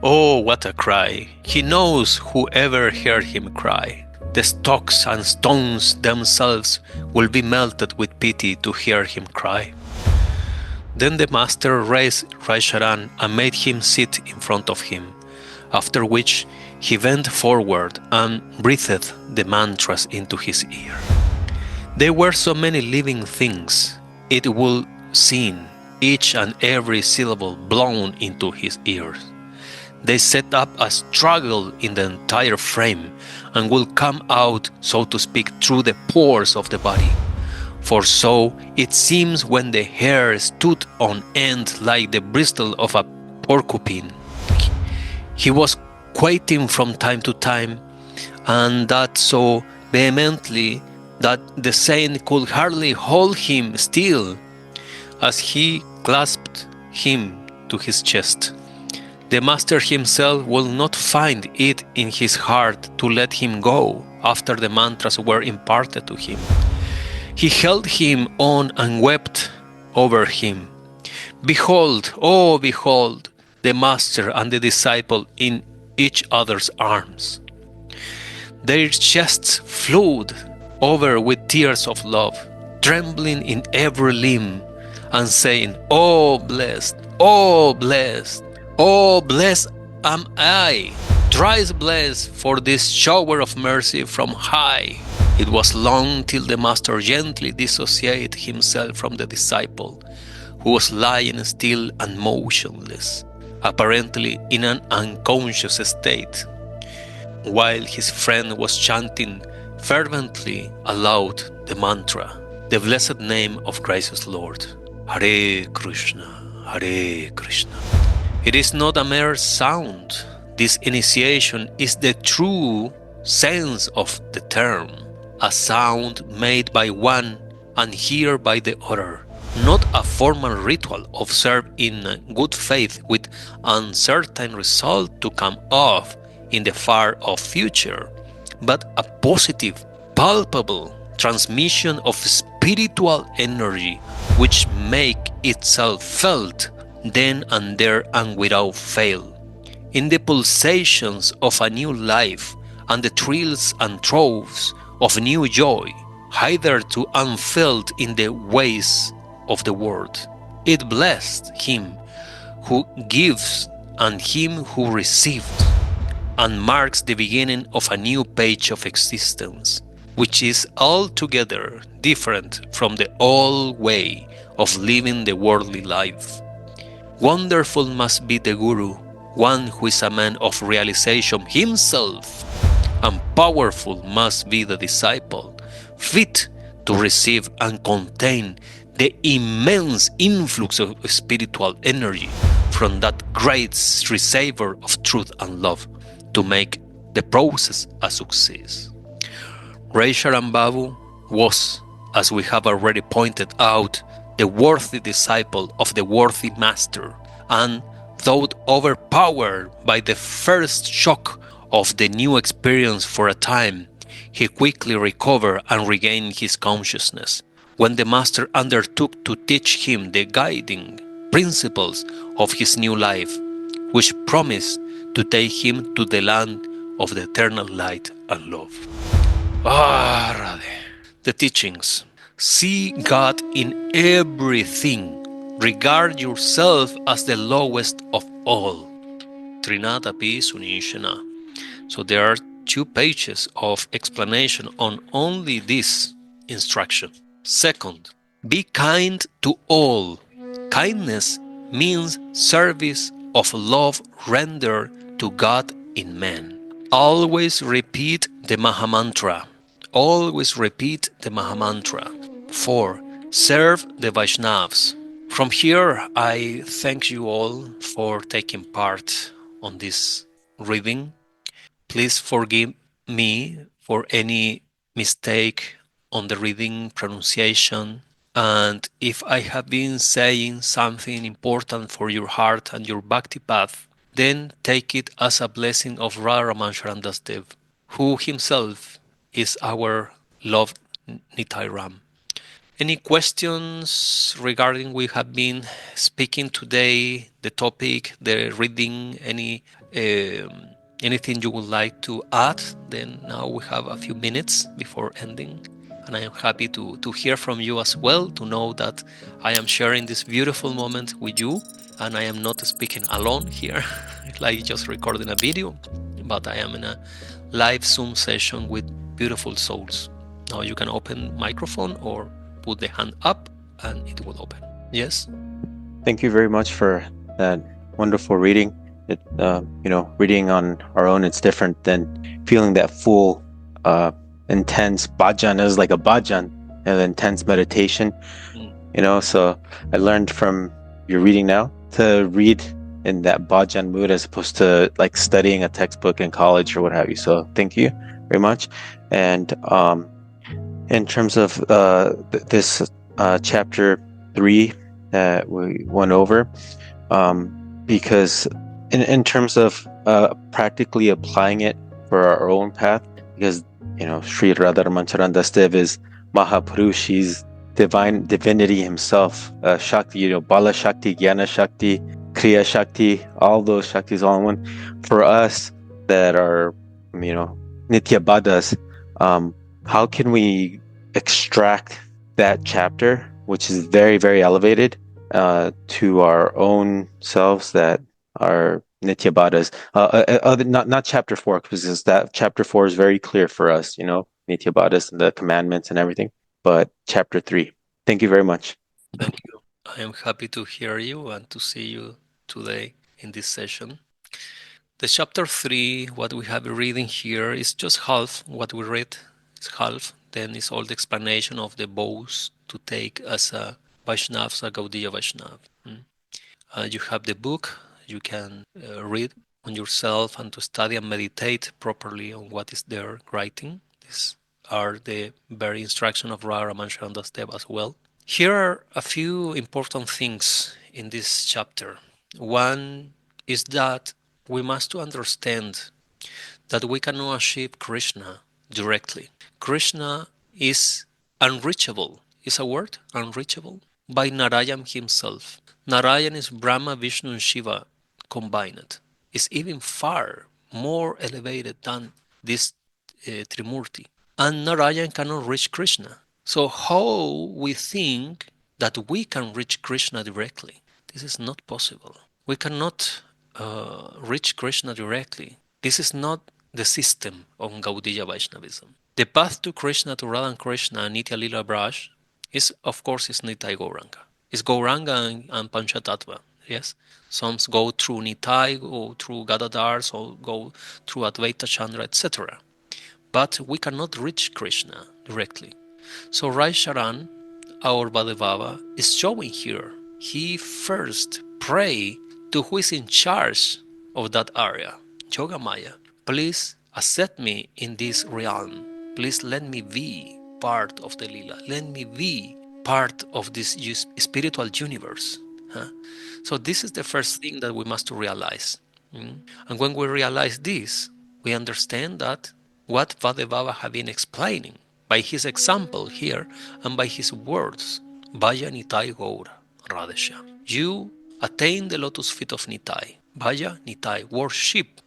Oh, what a cry! He knows whoever heard him cry. The stocks and stones themselves will be melted with pity to hear him cry. Then the Master raised Charan and made him sit in front of him, after which he bent forward and breathed the mantras into his ear. There were so many living things, it would seem, each and every syllable blown into his ears. They set up a struggle in the entire frame and will come out, so to speak, through the pores of the body. For so it seems when the hair stood on end like the bristle of a porcupine. He was quaking from time to time, and that so vehemently that the saint could hardly hold him still as he clasped him to his chest. The Master himself will not find it in his heart to let him go after the mantras were imparted to him. He held him on and wept over him. Behold, oh behold, the Master and the disciple in each other's arms. Their chests flowed over with tears of love, trembling in every limb, and saying, "Oh blessed, oh blessed, oh blessed am I, thrice blessed for this shower of mercy from high." It was long till the Master gently dissociated himself from the disciple, who was lying still and motionless, apparently in an unconscious state, while his friend was chanting fervently aloud the mantra, the blessed name of gracious Lord, Hare Krishna, Hare Krishna. It is not a mere sound. This initiation is the true sense of the term, a sound made by one and heard by the other, not a formal ritual observed in good faith with uncertain result to come off in the far off future, but a positive, palpable transmission of spiritual energy which make itself felt then and there and without fail, in the pulsations of a new life and the thrills and throes of new joy, hitherto unfelt in the ways of the world. It blessed him who gives and him who received, and marks the beginning of a new page of existence, which is altogether different from the old way of living the worldly life. Wonderful must be the Guru, one who is a man of realization himself, and powerful must be the disciple, fit to receive and contain the immense influx of spiritual energy from that great receiver of truth and love to make the process a success. Charan Babu was, as we have already pointed out, the worthy disciple of the worthy master, and though overpowered by the first shock of the new experience for a time, he quickly recovered and regained his consciousness when the master undertook to teach him the guiding principles of his new life, which promised to take him to the land of the eternal light and love. Radhe. The teachings. See God in everything. Regard yourself as the lowest of all. Trinadapi Sunishana. So there are 2 pages of explanation on only this instruction. Second, be kind to all. Kindness means service of love rendered to God in man. Always repeat the Mahamantra. Always repeat the Mahamantra. 4. Serve the Vaishnavas. From here, I thank you all for taking part on this reading. Please forgive me for any mistake on the reading pronunciation. And if I have been saying something important for your heart and your bhakti path, then take it as a blessing of Radharaman Sharandastev, who himself is our loved Nitai Ram. Any questions regarding we have been speaking today, the topic, the reading, anything you would like to add? Then now we have a few minutes before ending. And I am happy to hear from you as well, to know that I am sharing this beautiful moment with you and I am not speaking alone here, like just recording a video, but I am in a live Zoom session with beautiful souls. Now you can open microphone or put the hand up and it will open. Yes? Thank you very much for that wonderful reading. It, reading on our own, it's different than feeling that full, intense bhajan is like a bhajan, and intense meditation. So I learned from your reading now to read in that bhajan mood as opposed to like studying a textbook in college or what have you. So thank you very much. And in terms of this chapter 3 that we went over, because in terms of practically applying it for our own path, because Sri Radharaman Charandastev is Mahapurush, he's divinity himself, Shakti, Bala Shakti, Jnana Shakti, Kriya Shakti, all those Shaktis all in one. For us that are, Nitya Baddhas, how can we extract that chapter, which is very, very elevated, to our own selves that are Nitya Baddhas? Not chapter 4, because that chapter 4 is very clear for us, Nitya Baddhas and the commandments and everything. But chapter 3. Thank you very much. Thank you. I am happy to hear you and to see you today. in this session. The chapter 3, what we have reading here is just half what we read. It's half. Then it's all the explanation of the vows to take as a Vaishnavas, a Gaudiya Vaishnav. You have the book. You can read on yourself and to study and meditate properly on what is there writing. These are the very instruction of Radharaman Sharandas Dev as well. Here are a few important things in this chapter. One is that we must to understand that we cannot achieve Krishna directly. Krishna is unreachable. Is a word? Unreachable? By Narayan himself. Narayan is Brahma, Vishnu, and Shiva combined. Is even far more elevated than this Trimurti. And Narayan cannot reach Krishna. So how we think that we can reach Krishna directly? This is not possible. We cannot reach Krishna directly. This is not the system of Gaudiya Vaishnavism. The path to Krishna, to Radha Krishna and Nitya Lila Braj is, of course, is Nitai Gauranga. It's Gauranga and Panchatattva. Yes, some go through Nitai, go through Gadadhar, so go through Advaita Chandra, etc. But we cannot reach Krishna directly. So Rai Charan, our Bhadevava, is showing here. He first pray to who is in charge of that area, Yoga Maya. Please accept me in this realm. Please let me be part of the Lila. Let me be part of this spiritual universe. Huh? So this is the first thing that we must realize. And when we realize this, we understand that what Vadevava have been explaining by his example here and by his words, Vaya Nitai Gaura Radhesha. You attain the lotus feet of Nitai. Vaya Nitai, worship,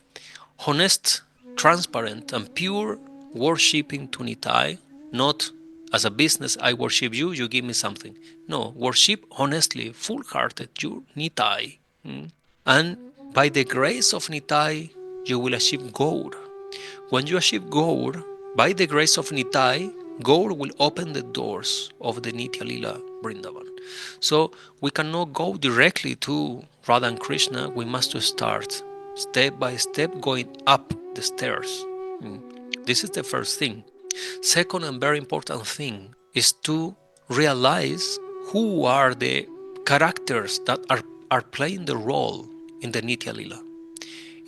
honest, transparent, and pure worshipping to Nitai, not as a business, I worship you, you give me something. No, worship honestly, full-hearted, you Nitai. And by the grace of Nitai, you will achieve Gaur. When you achieve Gaur, by the grace of Nitai, Gaur will open the doors of the Nitya Lila Vrindavan. So we cannot go directly to Radha and Krishna, we must start step by step going up the stairs. This is the first thing. Second and very important thing is to realize who are the characters that are playing the role in the Nitya Lila.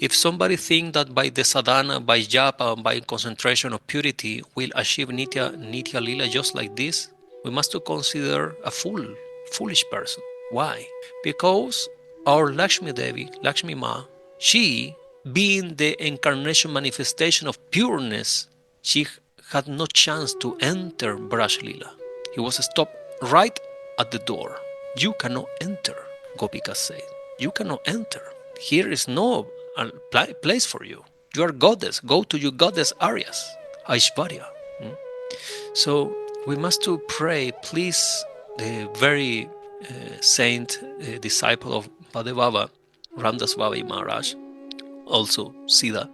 If somebody thinks that by the sadhana, by japa, by concentration of purity will achieve Nitya Lila just like this, we must to consider a foolish person. Why? Because our Lakshmi Devi, Lakshmi Ma, she being the incarnation manifestation of pureness, she had no chance to enter Braj Lila. He was stopped right at the door. You cannot enter, Gopika said. You cannot enter. Here is no place for you. You are goddess. Go to your goddess areas. Aishvarya. So we must to pray, please, the very saint disciple of Bhadevava, Ramdas Babai Maharaj, also Siddha,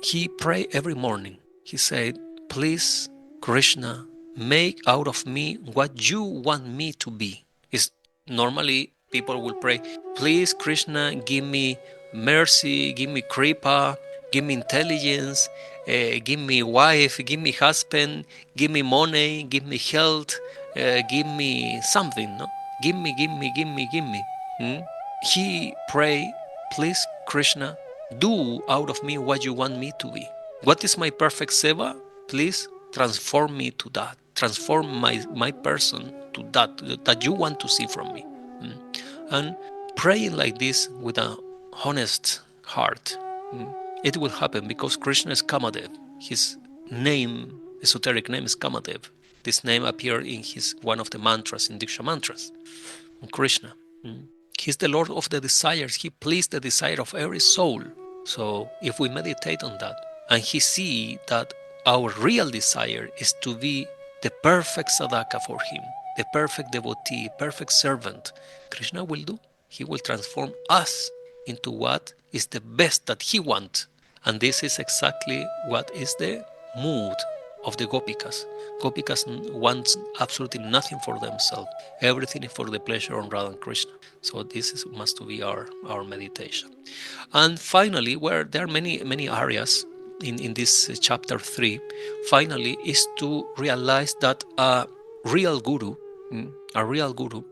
he prayed every morning. He said, please, Krishna, make out of me what you want me to be. It's normally people will pray, please, Krishna, give me mercy, give me kripa, give me intelligence, give me wife, give me husband, give me money, give me health, give me something, no? Give me, give me, give me, give me. He pray, please, Krishna, do out of me what you want me to be. What is my perfect seva? Please transform me to that. Transform my person to that you want to see from me. And praying like this with an honest heart, it will happen because Krishna is Kamadev. His name, esoteric name is Kamadev. This name appeared in his one of the mantras, in Diksha mantras. Krishna. He's the Lord of the desires. He pleased the desire of every soul. So if we meditate on that and he see that our real desire is to be the perfect sadhaka for him, the perfect devotee, perfect servant, Krishna will do. He will transform us into what is the best that he wants. And this is exactly what is the mood of the gopikas. Gopikas want absolutely nothing for themselves. Everything is for the pleasure of Radha Krishna. So this is, must be our meditation. And finally, where there are many areas in this chapter 3, finally is to realize that real guru, a real guru,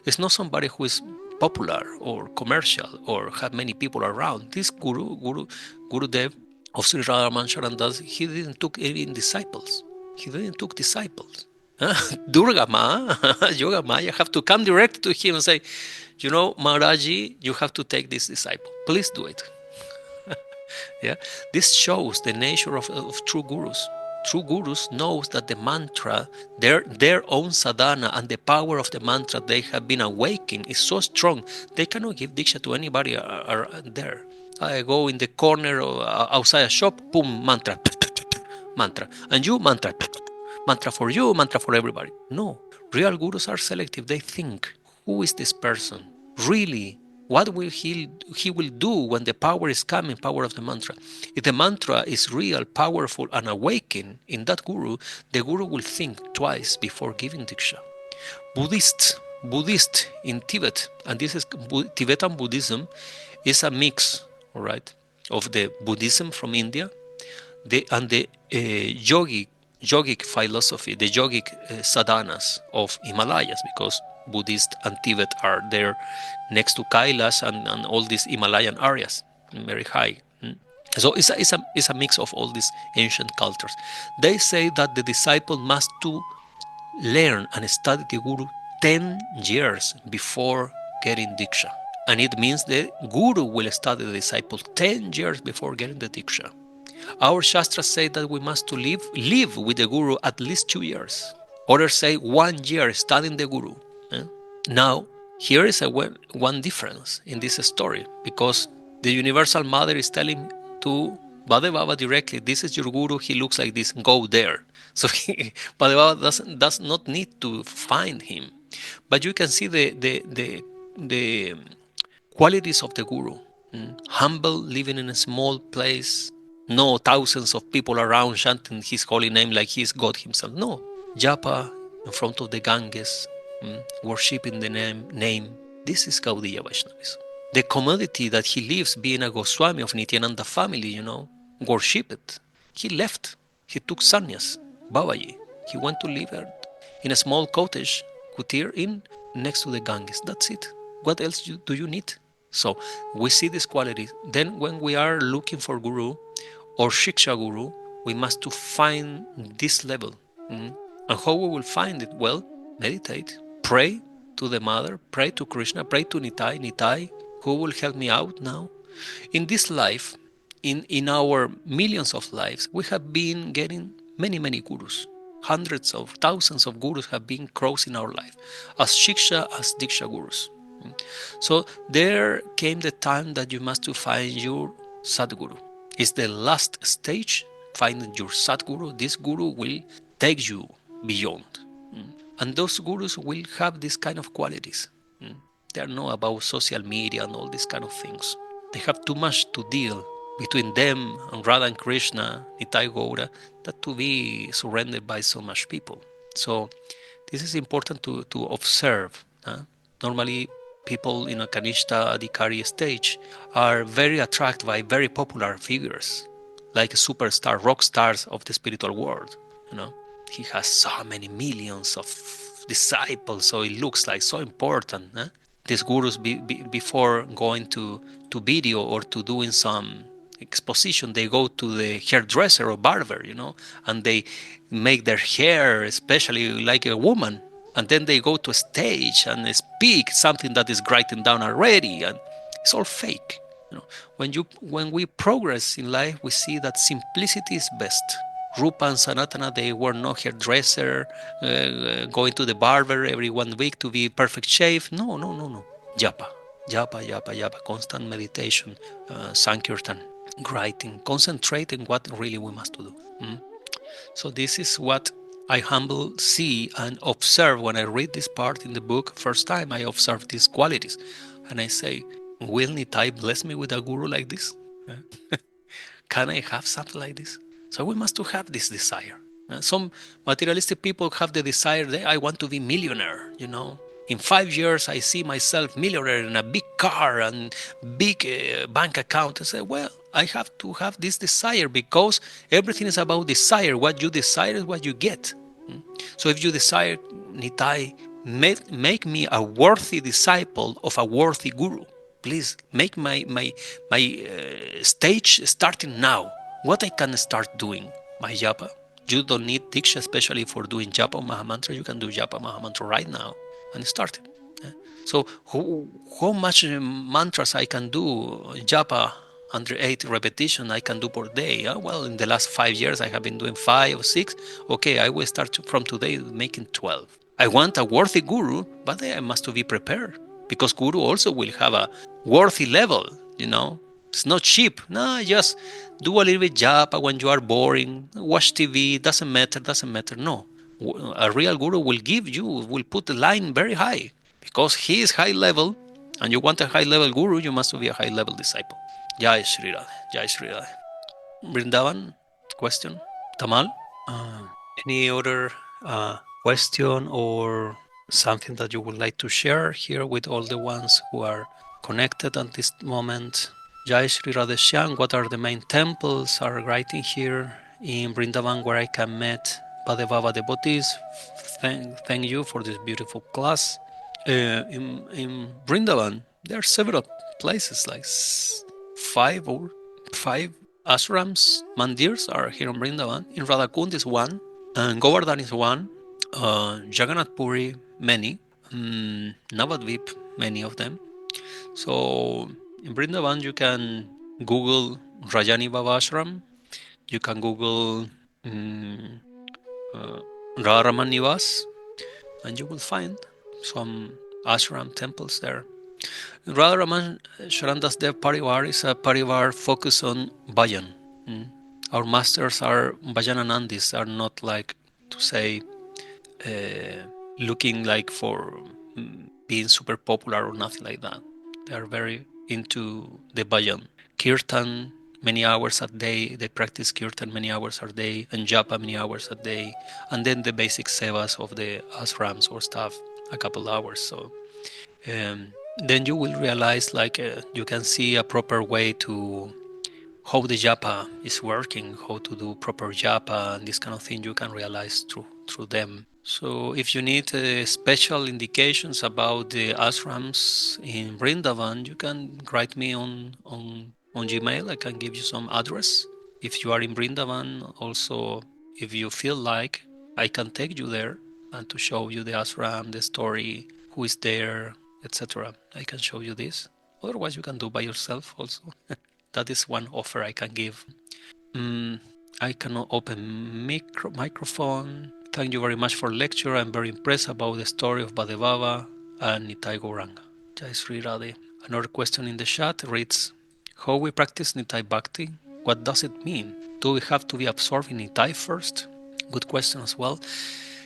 is not somebody who is popular or commercial or have many people around. This Gurudev of Sri Radharaman Charan Das, he didn't took even disciples. He didn't took disciples. Durga Ma, Yoga Maya have to come direct to him and say, Maharaji, you have to take this disciple. Please do it. Yeah, this shows the nature of true gurus. True gurus knows that the mantra, their own sadhana and the power of the mantra they have been awakened is so strong they cannot give diksha to anybody there. I go in the corner or outside a shop, boom, mantra, mantra, and you mantra, mantra for you, mantra for everybody. No, real gurus are selective. They think, who is this person? Really, what will he will do when the power is coming, power of the mantra? If the mantra is real, powerful, and awakened in that guru, the guru will think twice before giving diksha. Buddhist in Tibet, and this is Tibetan Buddhism, is a mix, all right, of the Buddhism from India, and the yogic philosophy, the yogic sadhanas of Himalayas, because Buddhist and Tibet are there next to Kailash and all these Himalayan areas, very high. So it's a mix of all these ancient cultures. They say that the disciple must to learn and study the Guru 10 years before getting Diksha. And it means the Guru will study the disciple 10 years before getting the Diksha. Our Shastras say that we must to live with the Guru at least 2 years. Others say 1 year studying the Guru. Now, here is one difference in this story, because the Universal Mother is telling to Bhade Baba directly, this is your Guru, he looks like this, go there. So Bhade Baba does not need to find him. But you can see the qualities of the Guru. Humble, living in a small place, no thousands of people around chanting his holy name like he is God himself. No, japa in front of the Ganges, worshipping the name. This is Gaudiya Vaishnavism. The commodity that he lives, being a Goswami of Nityananda family, worship it. He left. He took sannyas, Babaji. He went to live in a small cottage, kutir in next to the Ganges. That's it. What else do you need? So we see this quality. Then when we are looking for Guru or Shiksha Guru, we must to find this level. And how we will find it? Well, meditate, pray to the Mother, pray to Krishna, pray to Nitai. Nitai, who will help me out now? In this life, in our millions of lives, we have been getting many gurus. Hundreds of thousands of gurus have been crossing our life as Shiksha, as Diksha gurus. So there came the time that you must to find your Sadguru. It's the last stage, finding your Sadguru. This guru will take you beyond. And those gurus will have these kind of qualities. They are not about social media and all these kind of things. They have too much to deal between them and Radha and Krishna, Nitai Gaura, that to be surrendered by so much people. So this is important to observe. Normally, people in a Kanishta Adhikari stage are very attracted by very popular figures, like superstar, rock stars of the spiritual world. He has so many millions of disciples, so it looks like so important. These gurus, before going to video or to doing some exposition, they go to the hairdresser or barber, and they make their hair, especially like a woman, and then they go to a stage and speak something that is written down already, and it's all fake. When we progress in life, we see that simplicity is best. Rupa and Sanatana, they were no hairdresser, going to the barber every 1 week to be perfect shave. No. Japa, constant meditation, Sankirtan, writing, concentrating what really we must do. So this is what I humble see and observe when I read this part in the book. First time I observe these qualities, and I say, will Nitai bless me with a guru like this? Can I have something like this? So we must to have this desire. Some materialistic people have the desire that I want to be millionaire, In 5 years, I see myself millionaire in a big car and big bank account. I say, well, I have to have this desire because everything is about desire. What you desire is what you get. So if you desire, Nitai, make me a worthy disciple of a worthy guru. Please make my stage starting now. What I can start doing? My japa. You don't need Diksha, especially for doing japa Mahamantra. You can do japa Mahamantra right now and start it. So how much mantras I can do japa under 8 repetition I can do per day? Well, in the last 5 years I have been doing 5 or 6. Okay, I will start from today making 12. I want a worthy guru, but I must be prepared because guru also will have a worthy level. It's not cheap. No, just do a little bit japa when you are boring. Watch TV. Doesn't matter. No, a real guru will put the line very high because he is high level, and you want a high level guru, you must be a high level disciple. Jai Shri Radha. Jai Shri Radha. Vrindavan, question? Tamal? Uh, any other question or something that you would like to share here with all the ones who are connected at this moment? Jai Shri Radheshyam, what are the main temples are writing here in Vrindavan where I can meet Bhadevava devotees? Thank you for this beautiful class. In Vrindavan, there are several places, like five ashrams, mandirs are here in Vrindavan. In Radhakund is one, and Govardhan is one, Jagannath Puri, many, Navadvip, many of them. So in Vrindavan, you can Google Rajani Baba Ashram, you can Google Radharaman Nivas, and you will find some ashram temples there. Radharaman Sharandas Dev Parivar is a parivar focused on bhajan. Our masters are bhajananandis, are not like to say looking like for being super popular or nothing like that. They are very into the bhajan. Kirtan many hours a day, they practice kirtan many hours a day, and japa many hours a day, and then the basic sevas of the ashrams or stuff, a couple hours. So then you will realize you can see a proper way to how the japa is working, how to do proper japa, and this kind of thing you can realize through them. So if you need special indications about the ashrams in Vrindavan, you can write me on Gmail. I can give you some address. If you are in Vrindavan, also, if you feel like, I can take you there and to show you the ashram, the story, who is there, etc. I can show you this. Otherwise, you can do by yourself also. That is one offer I can give. I cannot open microphone. Thank you very much for lecture. I'm very impressed about the story of Bhadevava and Nitai Gauranga. Jai Sri Radhe. Another question in the chat reads, how we practice Nitai Bhakti? What does it mean? Do we have to be absorbed in Nitai first? Good question as well.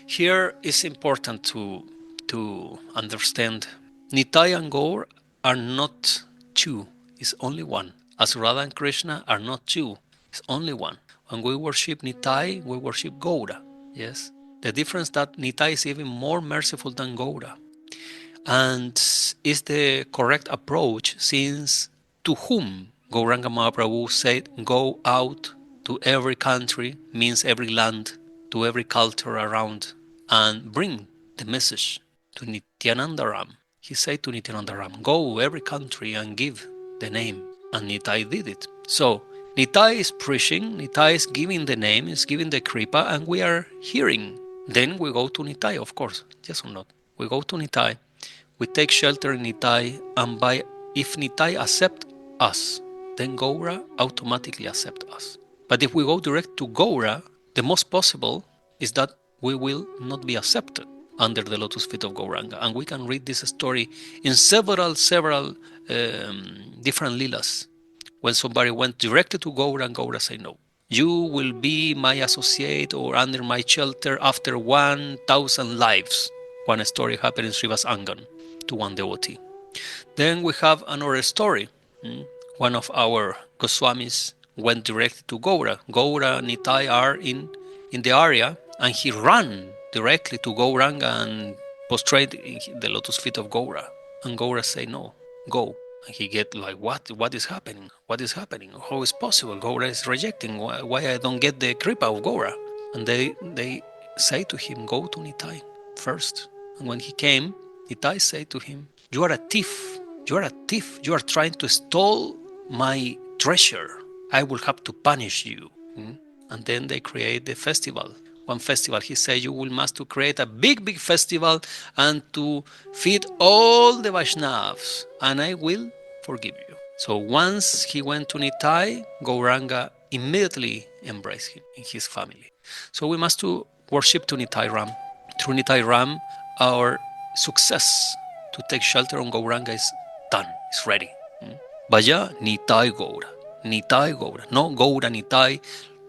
Here is important to understand Nitai and Gaur are not two, it's only one. As Radha and Krishna are not two, it's only one. When we worship Nitai, we worship Gaura. Yes. The difference that Nitai is even more merciful than Gaura. And is the correct approach, since to whom Gauranga Mahaprabhu said, go out to every country, means every land, to every culture around, and bring the message to Nityanandaram. He said to Nityanandaram, go every country and give the name. And Nitai did it. So Nitai is preaching, Nitai is giving the name, is giving the kripa, and we are hearing. Then we go to Nitai, of course. Yes or not? We go to Nitai. We take shelter in Nitai, and if Nitai accept us, then Gaura automatically accept us. But if we go direct to Gaura, the most possible is that we will not be accepted under the lotus feet of Gauranga. And we can read this story in several different lilas. When somebody went directly to Gaura and Gaura said no. You will be my associate or under my shelter after 1,000 lives. One story happened in Srivas Angan to one devotee. Then we have another story. One of our Goswamis went directly to Gaura. Gaura and Nitai are in in the area, and he ran directly to Gauranga and prostrate in the lotus feet of Gaura. And Gaura say, no, go. And he get like, what is happening? What is happening? How is possible? Gaura is rejecting. Why I don't get the kripa of Gaura? And they say to him, go to Nitai first. And when he came, Nitai said to him, you are a thief. You are a thief. You are trying to steal my treasure. I will have to punish you. And then they create the festival. One festival, he said, you will must to create a big festival and to feed all the Vaishnavas, and I will forgive you. So once he went to Nitai, Gauranga immediately embraced him in his family. So we must to worship to Nitai Ram. Through Nitai Ram, our success to take shelter on Gauranga is done, is ready. Vaya Nitai Gaura. Nitai Gaura. No Gaura Nitai,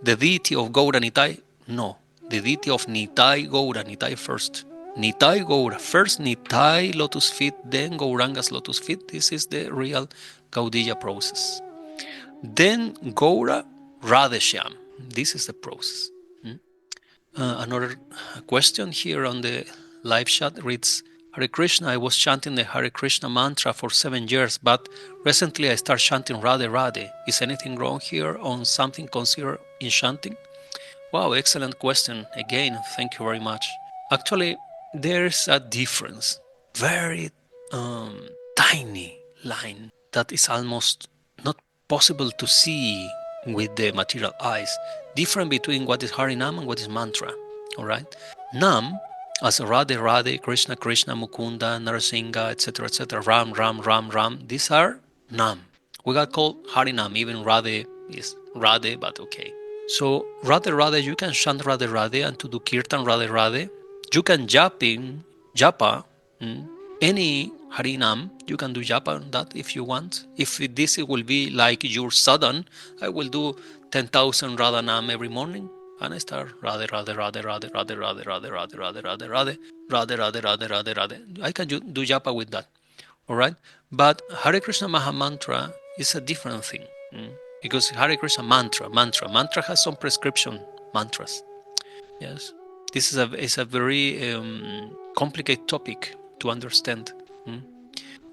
the deity of Gaura Nitai. No, the deity of Nitai Gaura. Nitai first. Nitai Gaura. First Nitai lotus feet, then Gauranga's lotus feet. This is the real Gaudiya process. Then Gaura Radheshyam. This is the process. Another question here on the live chat reads, Hare Krishna, I was chanting the Hare Krishna mantra for 7 years, but recently I started chanting Radhe Radhe. Is anything wrong here on something considered in chanting? Wow, excellent question. Again, thank you very much. Actually, there's a difference. Very tiny line that is almost not possible to see with the material eyes. Different between what is Harinam and what is mantra. All right? Nam, as Radhe Radhe, Krishna Krishna, Mukunda, Narasingha, etc., Ram Ram Ram Ram, these are Nam. We got called Harinam, even Radhe is Radhe, but okay. So Radhe Radhe, you can chant Radhe Radhe and to do Kirtan Radhe Radhe. You can japa, any Harinam, you can do japa on that if you want. If this will be like your sadhan, I will do 10,000 Radhanam every morning. And I start Radhe Radhe Radhe Radhe Radhe Radhe Radhe Radhe Radhe Radhe Radhe Radhe Radhe Radhe Radhe Radhe. I can do japa with that. All right? But Hare Krishna Mahamantra is a different thing. Because Hare Krishna mantra has some prescription mantras. Yes. This is a very complicated topic to understand.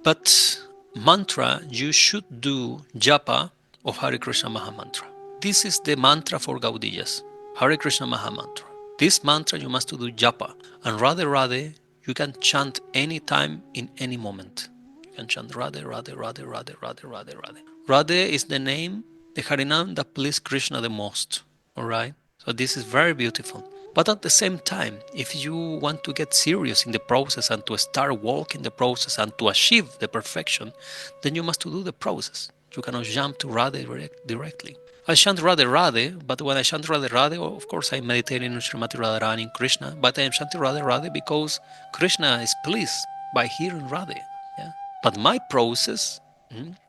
But mantra, you should do japa of Hare Krishna Mahamantra. This is the mantra for Gaudiyas, Hare Krishna Mahamantra. This mantra you must do japa. And Radhe Radhe, you can chant anytime in any moment. You can chant Radhe Radhe Radhe Radhe Radhe Radhe Radhe. Radhe is the name, the Harinam that please Krishna the most. Alright? So this is very beautiful. But at the same time, if you want to get serious in the process and to start walking the process and to achieve the perfection, then you must do the process. You cannot jump to Radhe directly. I chant Radhe Radhe, but when I chant Radhe Radhe, of course I meditate in Srimati Radharani in Krishna, but I am chanting Radhe Radhe because Krishna is pleased by hearing Radhe. Yeah? But my process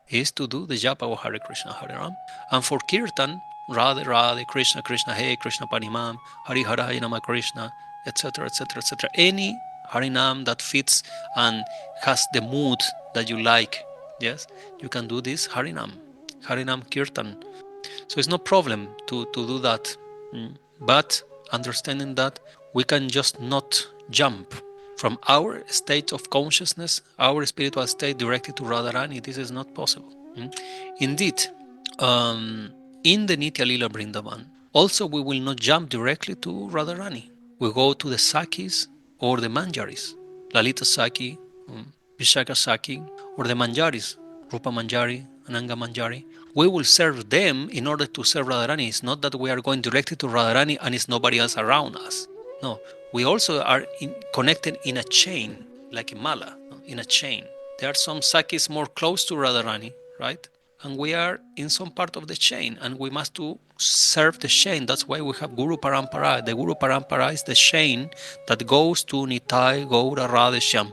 is to do the japa of Hare Krishna, Hare Ram. And for Kirtan, Radhe Radhe, Krishna Krishna, Hey Krishna Parimam, Hari Hara Nama Krishna, etc., etc., etc. Any Harinam that fits and has the mood that you like, yes, you can do this Harinam Kirtan. So it's no problem to do that. But understanding that we can just not jump from our state of consciousness, our spiritual state directly to Radharani. This is not possible. Indeed, in the Nitya Lila Vrindavan, also we will not jump directly to Radharani. We go to the Sakis or the Manjaris, Lalita Saki, Vishaka Saki, or the Manjaris, Rupa Manjari, Ananga Manjari. We will serve them in order to serve Radharani. It's not that we are going directly to Radharani and it's nobody else around us. No, we also are connected in a chain, like a mala, in a chain. There are some Sakis more close to Radharani, right? And we are in some part of the chain, and we must to serve the chain. That's why we have Guru Parampara. The Guru Parampara is the chain that goes to Nitai Gaura Radheshyam.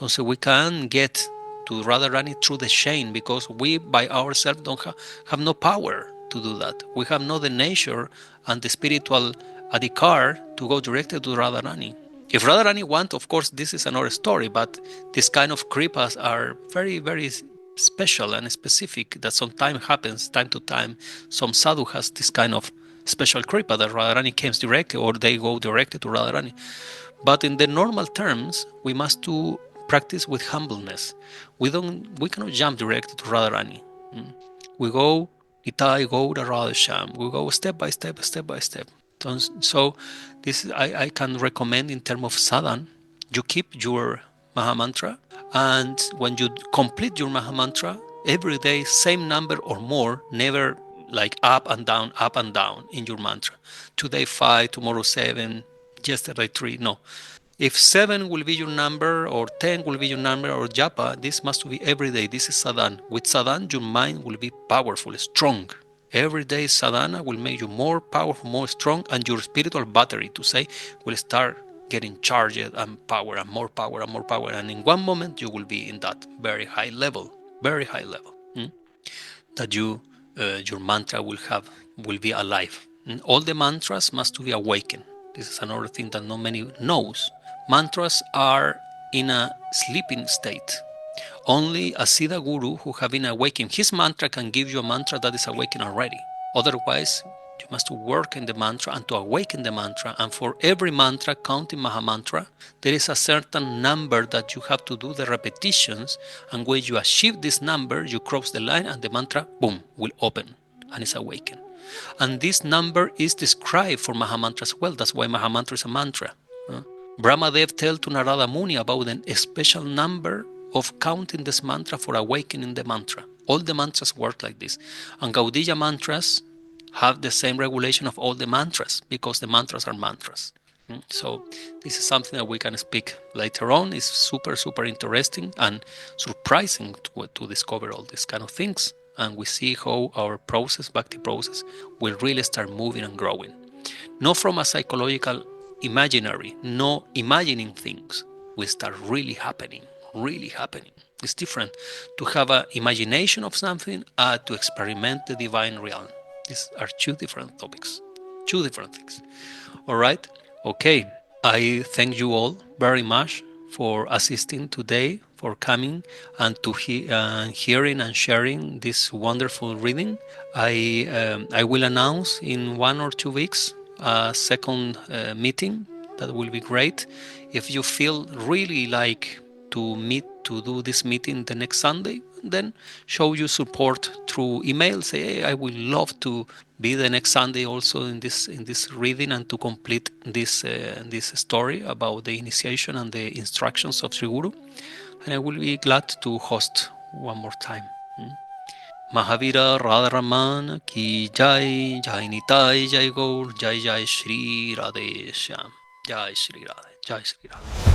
So we can get to Radharani through the chain because we by ourselves don't have no power to do that. We have not the nature and the spiritual adhikar to go directly to Radharani. If Radharani want, of course, this is another story, but this kind of kripas are very, very special and specific that sometimes happens time to time. Some sadhu has this kind of special kripa that Radharani comes directly or they go directly to Radharani. But in the normal terms, we must do practice with humbleness. We cannot jump directly to Radharani. Mm. We go Itai, go to Radhasham. We go step by step, step by step. So this I can recommend in terms of sadhan. You keep your Mahamantra, and when you complete your Mahamantra, every day same number or more, never like up and down in your mantra. Today 5, tomorrow 7, yesterday 3. No, if 7 will be your number or 10 will be your number or japa, this must be every day. This is sadhana. With sadhana, your mind will be powerful, strong. Every day sadhana will make you more powerful, more strong, and your spiritual battery, to say, will start getting charged and power and more power and more power. And in one moment, you will be in that very high level. That your mantra will be alive. All the mantras must be awakened. This is another thing that not many knows. Mantras are in a sleeping state. Only a Siddha Guru who have been awakened, his mantra can give you a mantra that is awakened already. Otherwise, you must work in the mantra and to awaken the mantra. And for every mantra, counting Mahamantra, there is a certain number that you have to do the repetitions. And when you achieve this number, you cross the line and the mantra, boom, will open and is awakened. And this number is described for Mahamantra as well. That's why Mahamantra is a mantra. Brahmadev tells to Narada Muni about a special number of counting this mantra for awakening the mantra. All the mantras work like this. And Gaudiya mantras have the same regulation of all the mantras because the mantras are mantras. So this is something that we can speak later on. It's super, super interesting and surprising to discover all these kind of things. And we see how our process, Bhakti process, will really start moving and growing. Not from a psychological imaginary, no imagining things. We start really happening, really happening. It's different to have an imagination of something to experiment the divine realm. These are two different topics, two different things. All right? Okay. I thank you all very much for assisting today, for coming and to hearing and sharing this wonderful reading. I will announce in 1 or 2 weeks a second meeting. That will be great. If you feel really like to meet to do this meeting the next Sunday, then show your support through email. Say, hey, I would love to be the next Sunday also in this reading and to complete this story about the initiation and the instructions of Sri Guru. And I will be glad to host one more time. Mahavira Radharaman ki jai, jai Nitai, jai Gaur, jai Jai Shri Radhe Shyam, jai Shri Radhe, jai Shri Radhe.